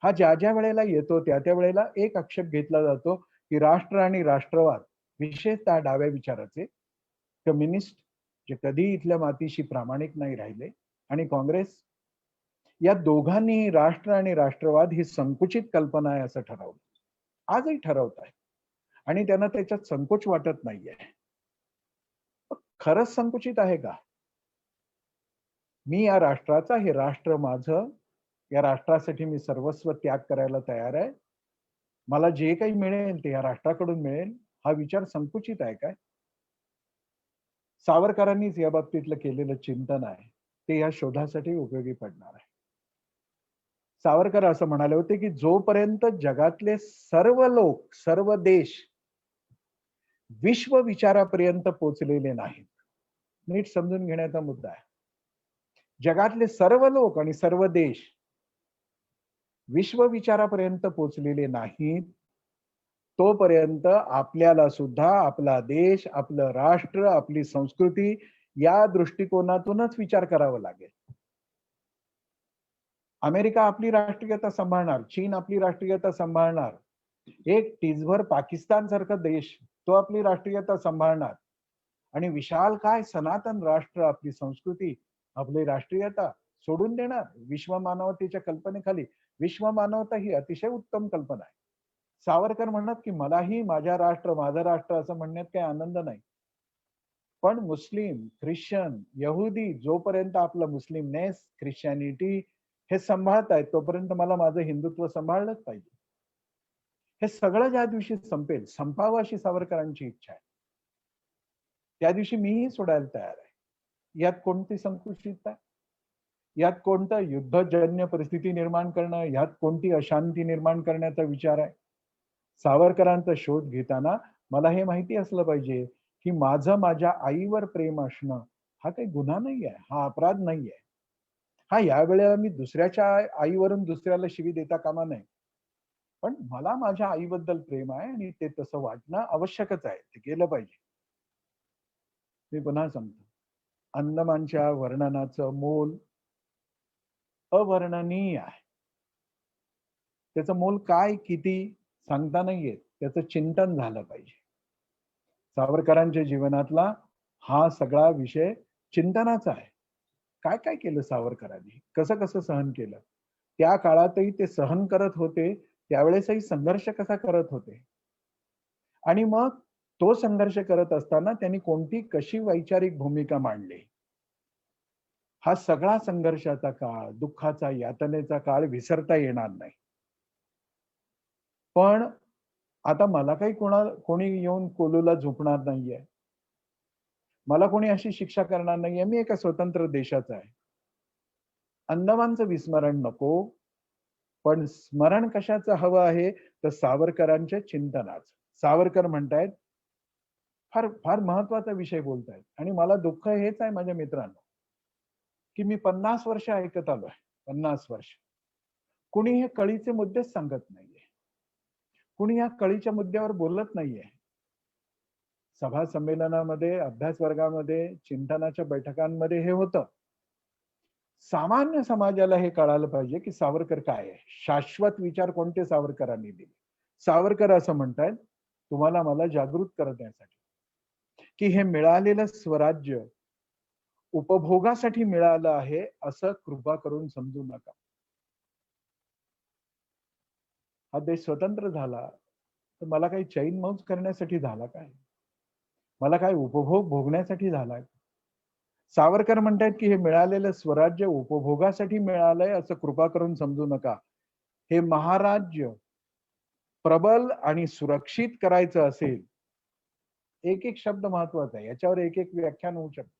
हा ज्या ज्या वेळेला येतो त्या त्या वेळेला एक आक्षेप घेतला जातो की राष्ट्र आणि राष्ट्रवाद, विशेषतः डाव्या विचाराचे कम्युनिस्ट जे कधी इथल्या मातीशी प्रामाणिक नाही राहिले, आणि काँग्रेस या दोघांनी राष्ट्र आणि राष्ट्रवाद ही संकुचित कल्पना आहे असं ठरवलं. आजही ठरवत आहे आणि त्यांना त्याच्यात संकोच वाटत नाहीये. खरंच संकुचित आहे का? मी या राष्ट्राचा, हे राष्ट्र माझं, या राष्ट्रासाठी मी सर्वस्व त्याग करायला तयार आहे. मला जे काही मिळेल ते या राष्ट्राकडून मिळेल, हा विचार संकुचित आहे काय? सावरकरांनीच या बाबतीतलं केलेलं चिंतन आहे ते या शोधासाठी उपयोगी पडणार आहे. सावरकर असं म्हणाले होते की जोपर्यंत जगातले सर्व लोक, सर्व देश विश्व विचारापर्यंत पोहोचलेले नाहीत, नीट समजून घेण्याचा मुद्दा आहे. जगातले सर्व लोक आणि सर्व देश विश्व विचारापर्यंत पोहोचलेले नाहीत, तोपर्यंत आपल्याला सुद्धा आपला देश, आपलं राष्ट्र, आपली संस्कृती या दृष्टिकोनातूनच विचार करावा लागेल. अमेरिका आपली राष्ट्रीयता सांभाळणार, चीन आपली राष्ट्रीयता सांभाळणार, एक टिचभर पाकिस्तान सारखा देश तो आपली राष्ट्रीयता सांभाळणार आणि विशाल काय सनातन राष्ट्र आपली संस्कृती, आपली राष्ट्रीयता सोडून देणार विश्व मानवतेच्या कल्पनेखाली. विश्व मानवता ही अतिशय उत्तम कल्पना आहे. सावरकर म्हणतात की मलाही माझ्या राष्ट्र, माझं राष्ट्र असं म्हणण्यात काही आनंद नाही. पण मुस्लिम, ख्रिश्चन, यहुदी जोपर्यंत आपलं मुस्लिमनेस, ख्रिश्चॅनिटी हे सांभाळतायत तोपर्यंत मला माझं हिंदुत्व सांभाळलंच पाहिजे. हे सगळं ज्या दिवशी संपेल, संपावं अशी सावरकरांची इच्छा आहे, त्या दिवशी मीही सोडायला तयार आहे. यात कोणती संकुचितता? यात कोणतं युद्धजन्य परिस्थिती निर्माण करणं, यात कोणती अशांती निर्माण करण्याचा विचार आहे? सावरकरांचा शोध घेताना मला हे माहिती असलं पाहिजे, की माझं माझ्या आईवर प्रेम असणं हा काही गुन्हा नाहीये, हा अपराध नाहीये. हां, यावेळेला मी दुसऱ्याच्या आईवरून दुसऱ्याला शिवी देता कामा नये. पण मला माझ्या आईबद्दल प्रेम आहे आणि ते तसं वाटणं आवश्यकच आहे. ते केलं पाहिजे. मी पुन्हा सांगतो. अंदमानच्या वर्णनाचं मोल अवर्णनीय आहे. त्याचं मोल काय, किती सांगता नाही येत. त्याचं चिंतन झालं पाहिजे. सावरकरांच्या जीवनातला हा सगळा विषय चिंतनाचा आहे. काय-काय केलं सावरकरांनी? कसं-कसं सहन केलं? त्या काळातही ते सहन करत होते, त्यावेळेसही संघर्ष कसा करत होते? आणि मग तो संघर्ष करत असताना त्यांनी कोणती कशी वैचारिक भूमिका मांडली? हा सगळा संघर्षाचा काळ, दुःखाचा, यातनेचा काळ विसरता येणार नाही. पण आता मला काही कोणी येऊन कोलूला झोपणार नाहीये. मला कोणी अशी शिक्षा करणार नाहीये. मी एका स्वतंत्र देशाचा आहे. अंदमानचं विस्मरण नको, पण स्मरण कशाचं हवं आहे? तर सावरकरांच्या चिंतनाचं. सावरकर म्हणतायत, फार फार महत्वाचा विषय बोलतायत आणि मला दुःख हेच आहे माझ्या मित्रांनो, की मी 50 वर्ष ऐकत आलोय. 50 वर्ष. कुणी हे कळीचे मुद्देच सांगत नाहीये. कुणी या कळीच्या मुद्द्यावर बोलत नाहीये. सभा संमेलनामध्ये, अभ्यास वर्गामध्ये, चिंतनाच्या बैठकांमध्ये हे होतं. सामान्य समाजाला हे कळालं पाहिजे, की सावरकर काय आहे? शाश्वत विचार कोणते सावरकरांनी दिले? सावरकर असं म्हणतायत, तुम्हाला मला जागृत करण्यासाठी, की हे मिळालेलं स्वराज्य उपभोगासाठी मिळालं आहे, असं कृपा करून समजू नका. हा देश स्वतंत्र झाला, तर मला काही चैन-मौज करण्यासाठी झाला काय? मला काय उपभोग भोगण्यासाठी झालाय? सावरकर म्हणतायत, की हे मिळालेलं स्वराज्य उपभोगासाठी मिळालंय असं कृपा करून समजू नका. हे महाराज्य प्रबल आणि सुरक्षित करायचं असेल, एक-एक शब्द महत्वाचा आहे. याच्यावर एक-एक व्याख्यान होऊ शकतं.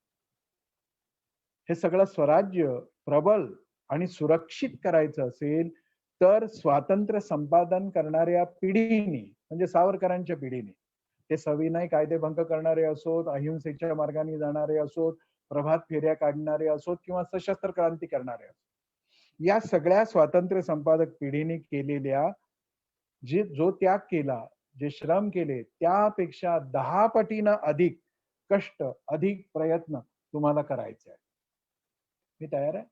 हे सगळं स्वराज्य प्रबल आणि सुरक्षित करायचं असेल, तर स्वातंत्र्य संपादन करणाऱ्या पिढीने, म्हणजे सावरकरांच्या पिढीने, ते सविनय कायदेभंग करणारे असोत, अहिंसेच्या मार्गाने जाणारे असोत, प्रभात फेऱ्या काढणारे असोत किंवा सशस्त्र क्रांती करणारे असोत. या सगळ्या स्वातंत्र्य संपादक पिढीने केलेल्या जो त्याग केला, जे श्रम केले, त्यापेक्षा 10 पटीनं अधिक कष्ट, अधिक प्रयत्न तुम्हाला करायचे आहे. मी तयार आहे.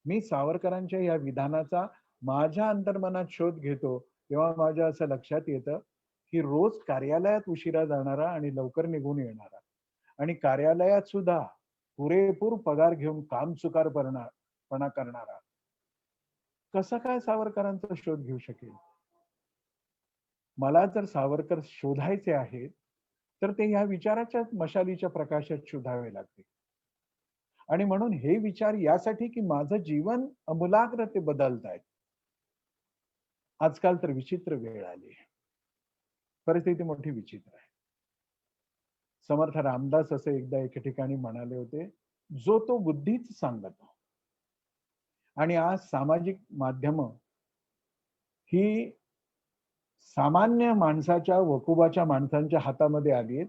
मी सावरकरांच्या या विधानाचा माझ्या अंतर्मनात शोध घेतो, तेव्हा माझ्या असं लक्षात येतं, की रोज कार्यालयात उशिरा जाणारा आणि लवकर निघून येणारा आणि कार्यालयात सुद्धा पुरेपूर पगार घेऊन कामचुकारपणा करणारा, कसा काय सावरकरांचा शोध घेऊ शकेल? मला जर सावरकर शोधायचे आहेत, तर ते या विचाराच्या मशालीच्या प्रकाशात शोधावे लागतील. आणि म्हणून हे विचार यासाठी, की माझं जीवन आमूलाग्र ते बदलतायत. आजकाल तर विचित्र वेळ आली आहे. परिस्थिती मोठी विचित्र आहे. समर्थ रामदास असे एकदा एके ठिकाणी म्हणाले होते, "जो तो बुद्धीच सांगतो." आणि आज सामाजिक माध्यमं ही सामान्य माणसाच्या, वकुबाच्या माणसांच्या हातामध्ये आली आहेत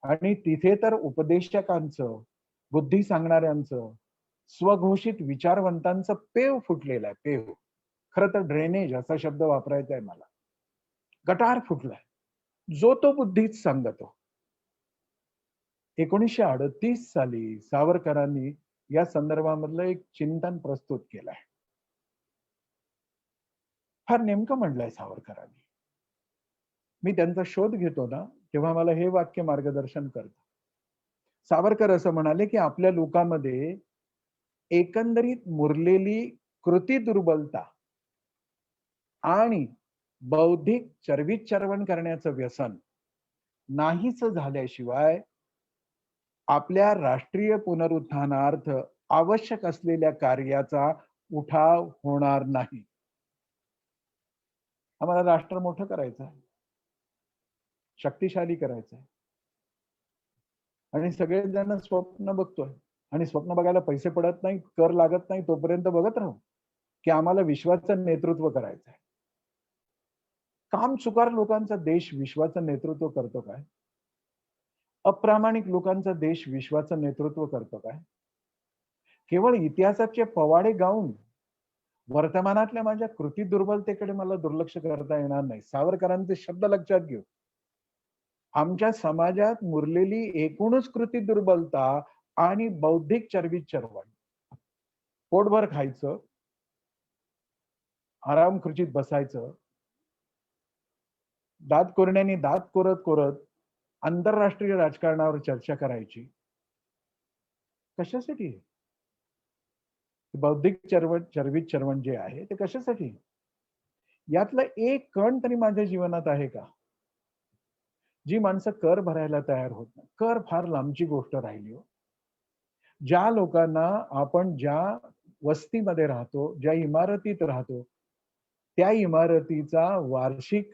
आणि तिथे तर उपदेशकांचं, बुद्धी सांगणाऱ्यांचं, स्वघोषित विचारवंतांचं पेव फुटलेलं आहे, पेव. खरं तर ड्रेनेज असा शब्द वापरायचा आहे मला. गटार फुटलाय. जो तो बुद्धीच सांगतो. 1938 साली सावरकरांनी या संदर्भामधलं एक चिंतन प्रस्तुत केलंय. फार नेमकं म्हटलंय सावरकरांनी. मी त्यांचा शोध घेतो ना, तेव्हा मला हे वाक्य मार्गदर्शन करतं. सावरकर असं म्हणाले, की आपल्या लोकांमध्ये एकंदरीत मुरलेली कृती दुर्बलता आणि बौद्धिक चरबीत-चरवण करण्याचं व्यसन नाहीच झाल्याशिवाय आपल्या राष्ट्रीय पुनरुत्थानार्थ आवश्यक असलेल्या कार्याचा उठाव होणार नाही. आम्हाला राष्ट्र मोठं करायचं आहे, शक्तिशाली करायचं आहे आणि सगळेजण स्वप्न बघतोय. आणि स्वप्न बघायला पैसे पडत नाही, कर लागत नाही तोपर्यंत बघत राहू, की आम्हाला विश्वाचं नेतृत्व करायचं आहे. कामचुकार लोकांचा देश विश्वाचं नेतृत्व करतो काय? अप्रामाणिक लोकांचा देश विश्वाचं नेतृत्व करतो काय? केवळ इतिहासाचे पवाडे गाऊन वर्तमानातल्या माझ्या कृती दुर्बलतेकडे मला दुर्लक्ष करता येणार नाही. सावरकरांचे शब्द लक्षात घेऊ. आमच्या समाजात मुरलेली एकूणच कृती दुर्बलता आणि बौद्धिक चरबी चरवण. पोटभर खायचं, आराम खुर्चीत बसायचं, दात कोरण्याने दात कोरत कोरत आंतरराष्ट्रीय राजकारणावर चर्चा करायची. कशासाठी? बौद्धिक चरबीत चरवण जे आहे ते कशासाठी? यातलं एक कण तरी माझ्या जीवनात आहे का? जी माणसं कर भरायला तयार होत नाही. कर फार लांबची गोष्ट राहिली हो. ज्या लोकांना आपण ज्या वस्तीमध्ये राहतो, ज्या इमारतीत राहतो, त्या इमारतीचा वार्षिक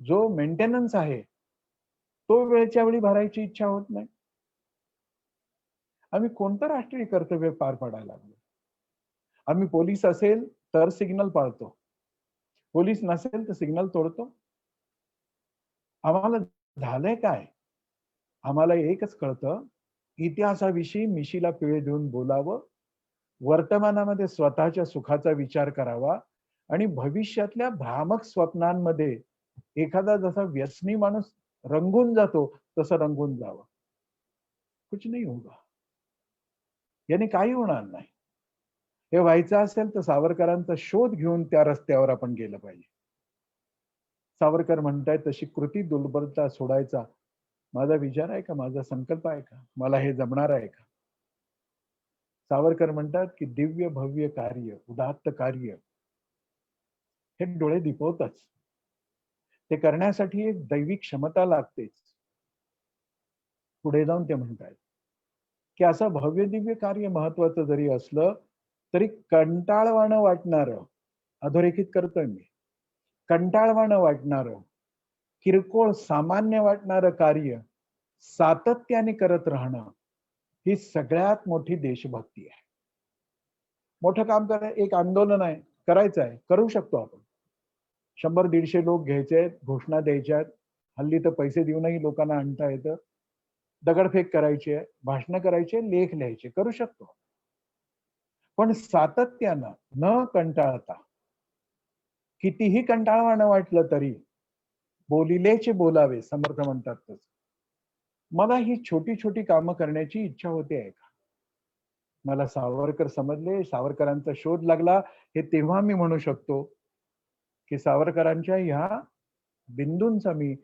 जो मेंटेनन्स आहे, तो वेळच्या वेळी भरायची इच्छा होत नाही. आम्ही कोणतं राष्ट्रीय कर्तव्य पार पाडायला लागलो? आम्ही पोलीस असेल तर सिग्नल पाळतो. पोलीस नसेल तर सिग्नल तोडतो. आम्हाला झालंय काय? आम्हाला एकच कळतं, इतिहासाविषयी मिशीला पिळे देऊन बोलावं, वर्तमानामध्ये स्वतःच्या सुखाचा विचार करावा आणि भविष्यातल्या भ्रामक स्वप्नांमध्ये एखादा जसा व्यसनी माणूस रंगून जातो, तसं रंगून जावं. कुछ नहीं होगा. याने काही होणार नाही. हे व्हायचं असेल तर सावरकरांचा शोध घेऊन त्या रस्त्यावर आपण गेलं पाहिजे. सावरकर म्हणतायत तशी कृती दुर्बलता सोडायचा माझा विचार आहे का? माझा संकल्प आहे का? मला हे जमणार आहे का? सावरकर म्हणतात की दिव्य भव्य कार्य, उदात्त कार्य हे डोळे दिपवतच. ते करण्यासाठी एक दैविक क्षमता लागतेच. पुढे जाऊन ते म्हणतायत की असं भव्य दिव्य कार्य महत्वाचं जरी असलं तरी कंटाळवाणं वाटणारं, अधोरेखित करतोय मी, कंटाळवाणं वाटणारं, किरकोळ सामान्य वाटणारं कार्य सातत्याने करत राहणं ही सगळ्यात मोठी देशभक्ती आहे. मोठं काम एक आंदोलन आहे, करायचं आहे, करू शकतो आपण. 100-150 लोक घ्यायचे आहेत, घोषणा द्यायच्या आहेत. हल्ली तर पैसे देऊनही लोकांना आणता येतं. दगडफेक करायची आहे, भाषणं करायची आहे, लेख लिहायचे, करू शकतो. पण सातत्यानं न कंटाळता कितीही कंटाळवाणं वाटलं तरी बोलिलेचे बोलावे समर्थ म्हणतात तसं. मला ही छोटी छोटी कामं करण्याची इच्छा होते आहे का? मला सावरकर समजले, सावरकरांचा शोध लागला, हे तेव्हा मी म्हणू शकतो की सावरकरांच्या ह्या बिंदूंचा मी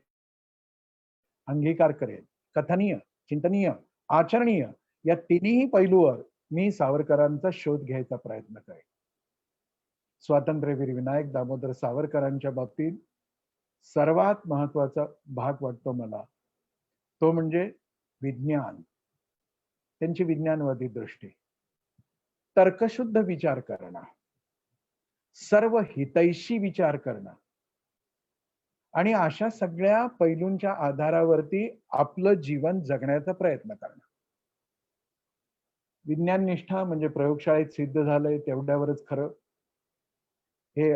अंगीकार करेल. कथनीय, चिंतनीय, आचरणीय या तिन्ही पैलूवर मी सावरकरांचा शोध घ्यायचा प्रयत्न करेन. स्वातंत्र्यवीर विनायक दामोदर सावरकरांच्या बाबतीत सर्वात महत्वाचा भाग वाटतो मला, तो म्हणजे विज्ञान. त्यांची विज्ञानवादी दृष्टी, तर्कशुद्ध विचार करणं, सर्व हितैषी विचार करणं आणि अशा सगळ्या पैलूंच्या आधारावरती आपलं जीवन जगण्याचा प्रयत्न करणं. विज्ञान निष्ठा म्हणजे प्रयोगशाळेत सिद्ध झालंय तेवढ्यावरच खरं. हे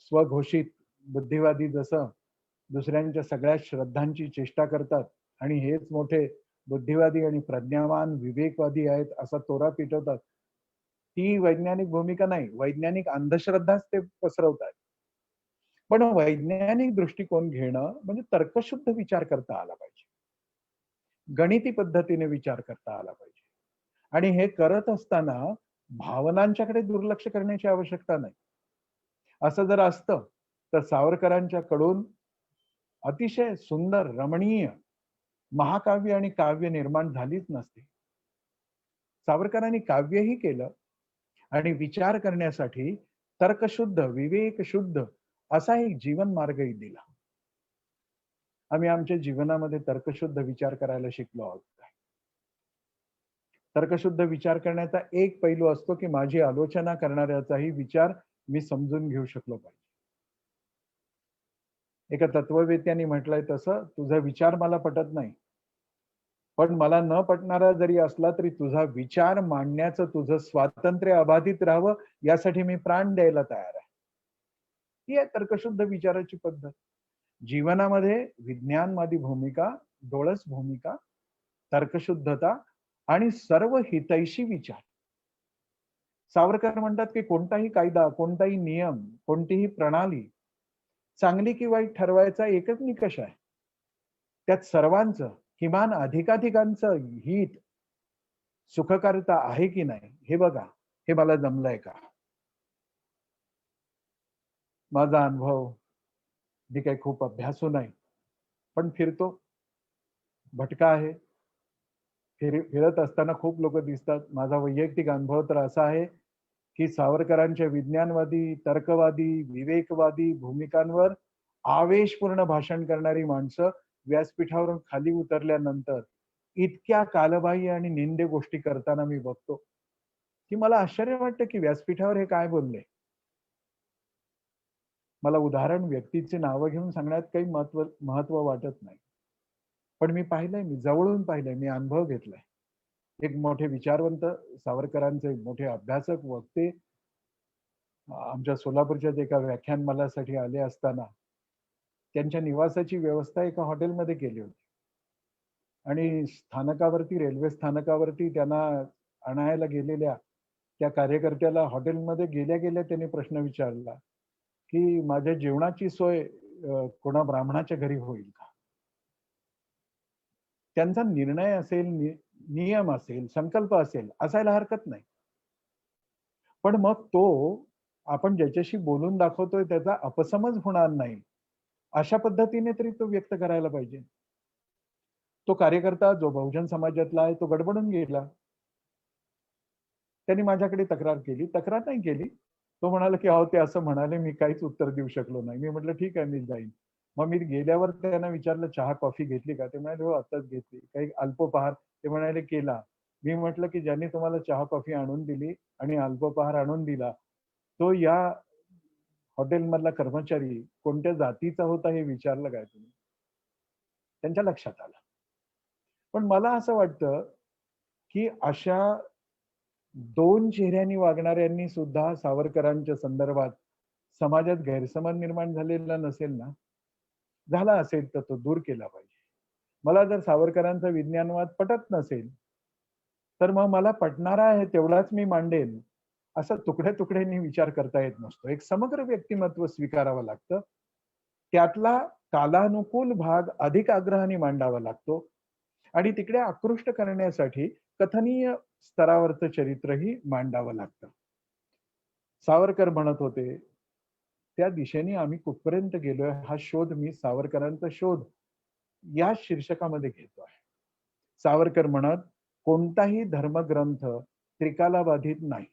स्वघोषित बुद्धिवादी जसं दुसऱ्यांच्या सगळ्या श्रद्धांची चेष्टा करतात आणि हेच मोठे बुद्धिवादी आणि प्रज्ञावान विवेकवादी आहेत असा तोरा पिटवतात, ती वैज्ञानिक भूमिका नाही. वैज्ञानिक अंधश्रद्धाच ते पसरवतात. पण वैज्ञानिक दृष्टिकोन घेणं म्हणजे तर्कशुद्ध विचार करता आला पाहिजे. गणिती पद्धतीने विचार करता आला पाहिजे. आणि हे करत असताना भावनांच्याकडे दुर्लक्ष करण्याची आवश्यकता नाही. असं जर असतं तर सावरकरांच्या कडून अतिशय सुंदर, रमणीय महाकाव्य आणि काव्य निर्माण झालीच नसती. सावरकरांनी काव्यही केलं आणि विचार करण्यासाठी तर्कशुद्ध, विवेकशुद्ध असा एक जीवन मार्गही दिला. आम्ही आमच्या जीवनामध्ये तर्कशुद्ध विचार करायला शिकलो आहोत. तर्कशुद्ध विचार करण्याचा एक पैलू असतो की माझी आलोचना करणाऱ्याचाही विचार मी समजून घेऊ शकलो पाहिजे. एका तत्ववेत्याने म्हटलंय तसं, तुझा विचार मला पटत नाही, पण मला न पटणारा जरी असला तरी तुझा विचार मांडण्याचं तुझं स्वातंत्र्य अबाधित राहावं यासाठी मी प्राण द्यायला तयार आहे. ही आहे तर्कशुद्ध विचाराची पद्धत. जीवनामध्ये विज्ञानवादी भूमिका, डोळस भूमिका, तर्कशुद्धता आणि सर्व हितैषी विचार. सावरकर म्हणतात की कोणताही कायदा, कोणताही नियम, कोणतीही प्रणाली चांगली की वाईट ठरवायचा एकच निकष आहे. त्यात सर्वांचं, किमान अधिकाधिकांचं हित, सुखकरता आहे की नाही हे बघा. हे मला जमलंय का? माझा अनुभव मी काही खूप अभ्यासू नाही, पण फिरतो, भटका आहे. फिरत असताना खूप लोकं दिसतात. माझा वैयक्तिक अनुभव तर असा आहे, की सावरकरांच्या विज्ञानवादी, तर्कवादी, विवेकवादी भूमिकांवर आवेशपूर्ण भाषण करणारी माणसं व्यासपीठावरून खाली उतरल्यानंतर इतक्या कालबाह्य आणि निंद्य गोष्टी करताना मी बघतो, की मला आश्चर्य वाटतं, की व्यासपीठावर हे काय बोलले? मला उदाहरण व्यक्तीची नावं घेऊन सांगण्यात काही महत्व वाटत नाही. पण मी पाहिलंय, मी जवळून पाहिलंय, मी अनुभव घेतलाय. एक मोठे विचारवंत सावरकरांचे मोठे अभ्यासक वक्ते आमच्या सोलापूरच्याच एका व्याख्यानमालासाठी आले असताना त्यांच्या निवासाची व्यवस्था एका हॉटेलमध्ये केली होती. आणि स्थानकावरती, रेल्वे स्थानकावरती त्यांना आणायला गेलेल्या त्या कार्यकर्त्याला हॉटेलमध्ये गेल्या-गेल्या त्यांनी प्रश्न विचारला, की "माझ्या जेवणाची सोय कोणा ब्राह्मणाच्या घरी होईल का?" त्यांचा निर्णय असेल, नियम असेल, संकल्प असेल, असायला हरकत नाही. पण मग तो आपण ज्याच्याशी बोलून दाखवतोय त्याचा अपसमज होणार नाही, अशा पद्धतीने तरी तो व्यक्त करायला पाहिजे. तो कार्यकर्ता जो बहुजन समाजातला आहे, तो गडबडून गेला. त्यांनी माझ्याकडे तक्रार केली. तक्रार नाही केली. तो म्हणाला, की "अहो, ते असं म्हणाले, मी काहीच उत्तर देऊ शकलो नाही." मी म्हटलं, "ठीक आहे, मी जाईन." मग मी गेल्यावर त्यांना विचारलं, "चहा, कॉफी घेतली का?" ते म्हणाले, "हो, आत्ताच घेतली." "काही अल्पोपहार?" ते म्हणाले, "केला." मी म्हटलं, की "ज्यांनी तुम्हाला चहा, कॉफी आणून दिली आणि अल्पोपहार आणून दिला, तो या हॉटेलमधला कर्मचारी कोणत्या जातीचा होता हे विचारलं काय तुम्ही?" त्यांच्या लक्षात आलं. पण मला असं वाटतं, की अशा 2 चेहऱ्यांनी वागणाऱ्यांनी सुद्धा सावरकरांच्या संदर्भात समाजात गैरसमज निर्माण झालेला नसेल ना, झाला असेल तर तो दूर केला पाहिजे. मला जर सावरकरांचा विज्ञानवाद पटत नसेल, तर मग मला पटणारा आहे तेवढाच मी मांडेन, असं तुकड्या-तुकड्यांनी विचार करता येत नसतो. एक समग्र व्यक्तिमत्व स्वीकारावं लागतं. त्यातला कालानुकूल भाग अधिक आग्रहाने मांडावा लागतो आणि तिकडे आकृष्ट करण्यासाठी कथनीय स्तरावरचं चरित्रही मांडावं लागतं. सावरकर म्हणत होते, त्या दिशेने आम्ही कुठपर्यंत गेलोय हा शोध मी सावरकरांचा शोध या शीर्षकामध्ये घेतो आहे. सावरकर म्हणत, कोणताही धर्मग्रंथ त्रिकालाबाधित नाही.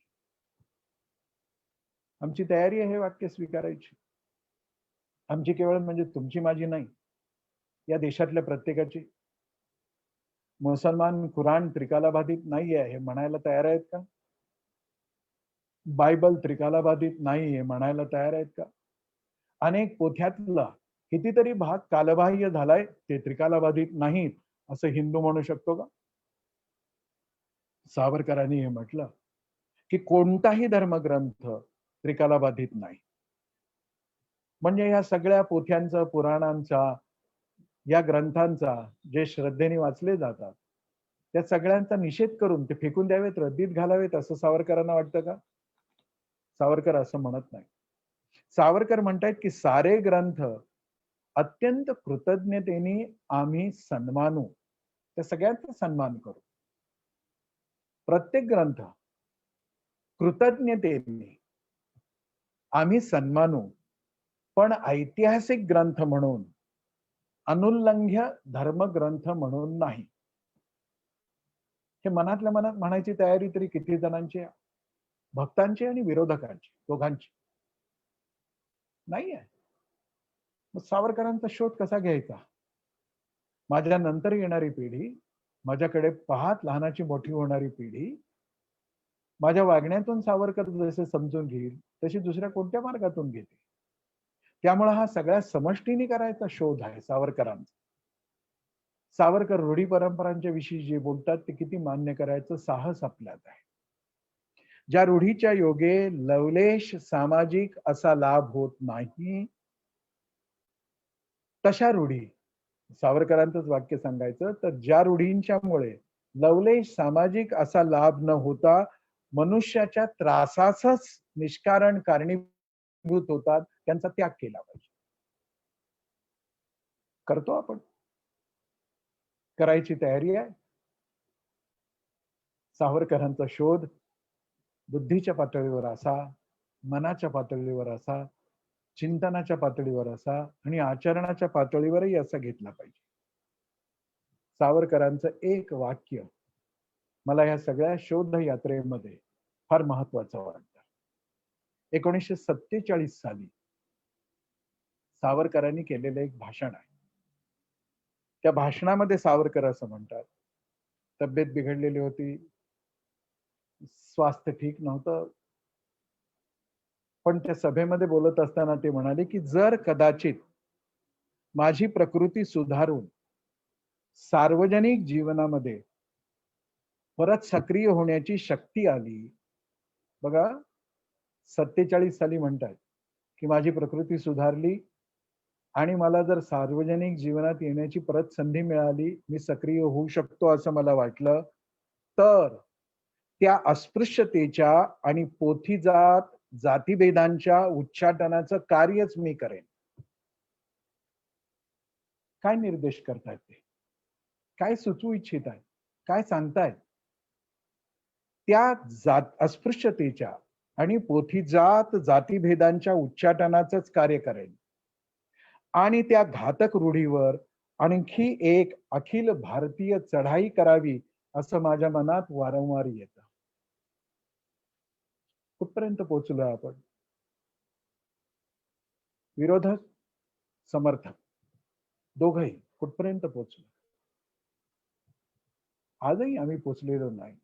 आमची तयारी आहे हे वाक्य स्वीकारायची. आमची केवळ म्हणजे तुमची माझी नाही. या देशातल्या प्रत्येकाची. मुसलमान कुराण त्रिकालाबाधित नाहीये हे म्हणायला तयार आहेत का? बायबल त्रिकालाबाधित नाही हे म्हणायला तयार आहेत का? अनेक पोथ्यातला कितीतरी भाग कालबाह्य झालाय, ते त्रिकालाबाधित नाहीत, असं हिंदू म्हणू शकतो का? सावरकरांनी हे म्हटलं, की कोणताही धर्मग्रंथ त्रिकालाबाधित नाही. म्हणजे या सगळ्या पोथ्यांचा, पुराणांचा, या ग्रंथांचा जे श्रद्धेने वाचले जातात, त्या सगळ्यांचा निषेध करून ते फेकून द्यावेत, रद्दीत घालावेत असं सावरकरांना वाटतं का? सावरकर असं म्हणत नाही. सावरकर म्हणतायत, की सारे ग्रंथ अत्यंत कृतज्ञतेने आम्ही सन्मानू. त्या सगळ्यांचा सन्मान करू. प्रत्येक ग्रंथ कृतज्ञतेने आम्ही सन्मानू. पण ऐतिहासिक ग्रंथ म्हणून, अनुल्लंघ्य धर्मग्रंथ म्हणून नाही. हे मनातल्या मनात म्हणायची तयारी तरी किती जणांची आहे? भक्तांची आणि विरोधकांची, दोघांची. नाहीये. मग सावरकरांचा शोध कसा घ्यायचा? माझ्या नंतर येणारी पिढी, माझ्याकडे पाहत लहानाची मोठी होणारी पिढी, माझ्या वागण्यातून सावरकर जसे समजून घेईल, तशी दुसऱ्या कोणत्या मार्गातून घेते? त्यामुळे हा सगळ्या समष्टीने करायचा शोध आहे सावरकरांचा. सावरकर रूढी परंपरांच्या विषयी जे बोलतात ते किती मान्य करायचं साहस आपल्यात आहे. ज्या रूढीच्या योगे लवलेश सामाजिक असा लाभ होत नाही, तशा रूढी, सावरकरांचंच वाक्य सांगायचं तर ज्या रूढींच्यामुळे लवलेश सामाजिक असा लाभ न होता मनुष्याच्या त्रासाचंच निष्कारण कारणीभूत होतात, त्यांचा त्याग केला पाहिजे. करतो आपण. करायची तयारी आहे. सावरकरांचा शोध बुद्धीच्या पातळीवर असा, मनाच्या पातळीवर असा, चिंतनाच्या पातळीवर असा आणि आचरणाच्या पातळीवरही असा घेतला पाहिजे. सावरकरांचं एक वाक्य मला या सगळ्या शोध यात्रेमध्ये फार महत्वाचं वाटतं. 1947 साली सावरकरांनी केलेलं एक भाषण आहे. त्या भाषणामध्ये सावरकर असं म्हणतात, तब्येत बिघडलेली होती, स्वास्थ्य ठीक नव्हतं, पण त्या सभेमध्ये बोलत असताना ते म्हणाले की जर कदाचित माझी प्रकृती सुधारून सार्वजनिक जीवनामध्ये परत सक्रिय होण्याची शक्ती आली, बघा 47 साली म्हणतात की माझी प्रकृती सुधारली आणि मला जर सार्वजनिक जीवनात येण्याची परत संधी मिळाली, मी सक्रिय होऊ शकतो असं मला वाटलं, तर त्या अस्पृश्यतेच्या आणि पोथीजात जातीभेदांच्या उच्चाटनाचं कार्यच मी करेन. काय निर्देश करतायत ते? काय सुचवू इच्छित आहे? काय सांगतायत? त्या अस्पृश्यतेच्या आणि पोथीजात जातीभेदांच्या उच्चाटनाचंच कार्य करेन आणि त्या घातक रूढीवर आणखी एक अखिल भारतीय चढाई करावी असं माझ्या मनात वारंवार येतं. कुठपर्यंत पोहोचलोय आपण? विरोधक, समर्थक दोघंही कुठपर्यंत पोहोचलो? आजही आम्ही पोचलेलो नाही.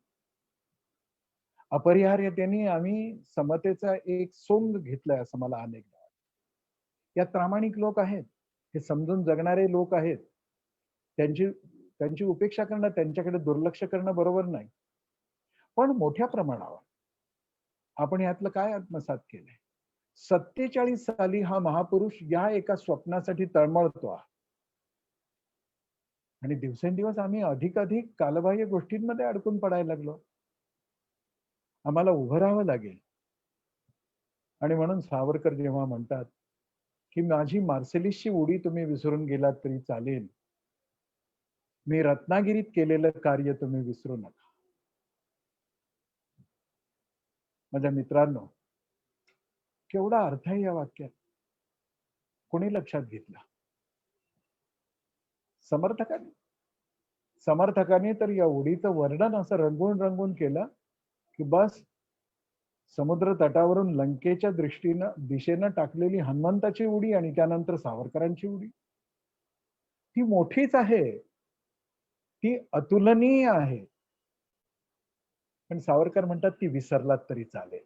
अपरिहार्यतेने आम्ही समतेचा एक सोंग घेतलाय असं मला अनेकदा वाटतं. यात प्रामाणिक लोक आहेत, हे समजून जगणारे लोक आहेत. त्यांची त्यांची उपेक्षा करणं, त्यांच्याकडे दुर्लक्ष करणं बरोबर नाही. पण मोठ्या प्रमाणावर आपण यातलं काय आत्मसात केलंय? 47 साली हा महापुरुष या एका स्वप्नासाठी तळमळतो आणि दिवसेंदिवस आम्ही अधिक कालबाह्य गोष्टींमध्ये अडकून पडायला लागलो. आम्हाला उभं राहावं लागेल. आणि म्हणून सावरकर जेव्हा म्हणतात की माझी मार्सेलिसची उडी तुम्ही विसरून गेलात तरी चालेल, मी रत्नागिरीत केलेलं कार्य तुम्ही विसरू नका. माझ्या मित्रांनो, केवढा अर्थ आहे या वाक्यात? कोणी लक्षात घेतला? समर्थकांनी. समर्थकांनी तर या उडीचं वर्णन असं रंगून रंगून केलं की बस समुद्र तटावरून लंकेच्या दिशेनं टाकलेली हनुमंताची उडी आणि त्यानंतर सावरकरांची उडी. ती मोठीच आहे, ती अतुलनीय आहे. पण सावरकर म्हणतात ती विसरलात तरी चालेल.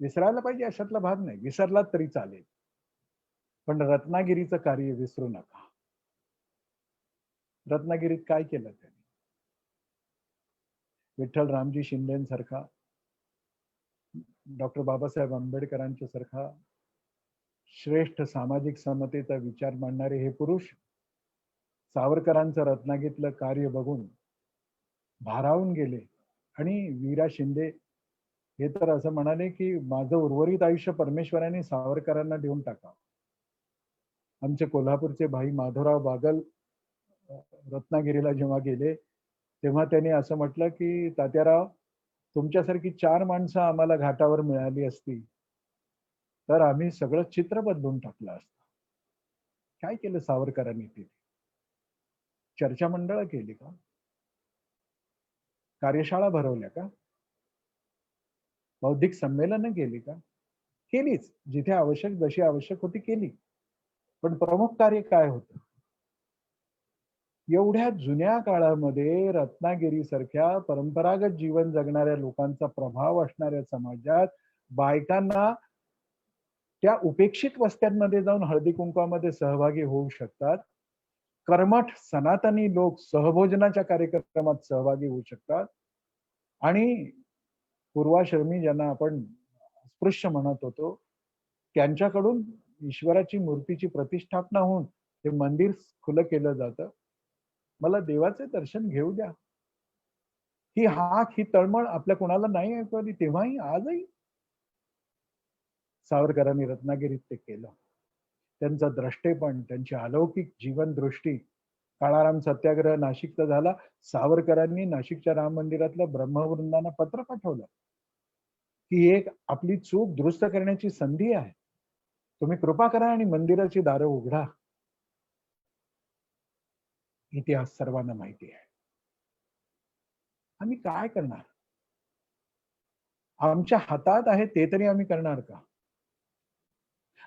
विसरायला पाहिजे अशातला भाग नाही, विसरलात तरी चालेल, पण रत्नागिरीचं कार्य विसरू नका. रत्नागिरीत काय केलं त्यांनी? विठ्ठल रामजी शिंदेसारखा, डॉक्टर बाबासाहेब आंबेडकरांच्या सारखा श्रेष्ठ सामाजिक समतेचा विचार मांडणारे हे पुरुष सावरकरांचं रत्नागिरीतलं कार्य बघून भारावून गेले आणि वीरा शिंदे हे तर असं म्हणाले की माझं उर्वरित आयुष्य परमेश्वराने सावरकरांना देऊन टाकावं. आमचे कोल्हापूरचे भाई माधवराव बागल रत्नागिरीला जेव्हा गेले तेव्हा त्यांनी असं म्हटलं की तात्याराव, तुमच्यासारखी 4 माणसं आम्हाला घाटावर मिळाली असती तर आम्ही सगळं चित्र बदलून टाकलं असतं. काय केलं सावरकरांनी तिथे? चर्चा मंडळ केली का? कार्यशाळा भरवल्या का? बौद्धिक संमेलनं केली का? केलीच. जिथे आवश्यक, जशी आवश्यक होती केली. पण प्रमुख कार्य काय होतं? एवढ्या जुन्या काळामध्ये रत्नागिरी सारख्या परंपरागत जीवन जगणाऱ्या लोकांचा प्रभाव असणाऱ्या समाजात बायकांना त्या उपेक्षित वस्त्यांमध्ये जाऊन हळदी कुंकवामध्ये सहभागी होऊ शकतात कर्मठ सनातनी लोक सहभोजनाच्या कार्यक्रमात सहभागी होऊ शकतात आणि पूर्वाश्रमी ज्यांना आपण अस्पृश्य म्हणत होतो, त्यांच्याकडून ईश्वराची मूर्तीची प्रतिष्ठापना होऊन ते मंदिर खुलं केलं जातं. मला देवाचे दर्शन घेऊ द्या. ही हाक, ही तळमळ आपल्या कोणाला नाही ऐकू आली तेव्हाही, आजही. सावरकरांनी रत्नागिरीत ते केलं. त्यांचं द्रष्टेपण, त्यांची अलौकिक जीवनदृष्टी. काळाराम सत्याग्रह नाशिकचा झाला. सावरकरांनी नाशिकच्या राम मंदिरातल्या ब्रह्मवृंदांना पत्र पाठवलं, की एक आपली चूक दुरुस्त करण्याची संधी आहे. तुम्ही कृपा करा आणि मंदिराची दारं उघडा. इतिहास सर्वांना माहिती आहे. आम्ही काय करणार? आमच्या हातात आहे ते तरी आम्ही करणार का?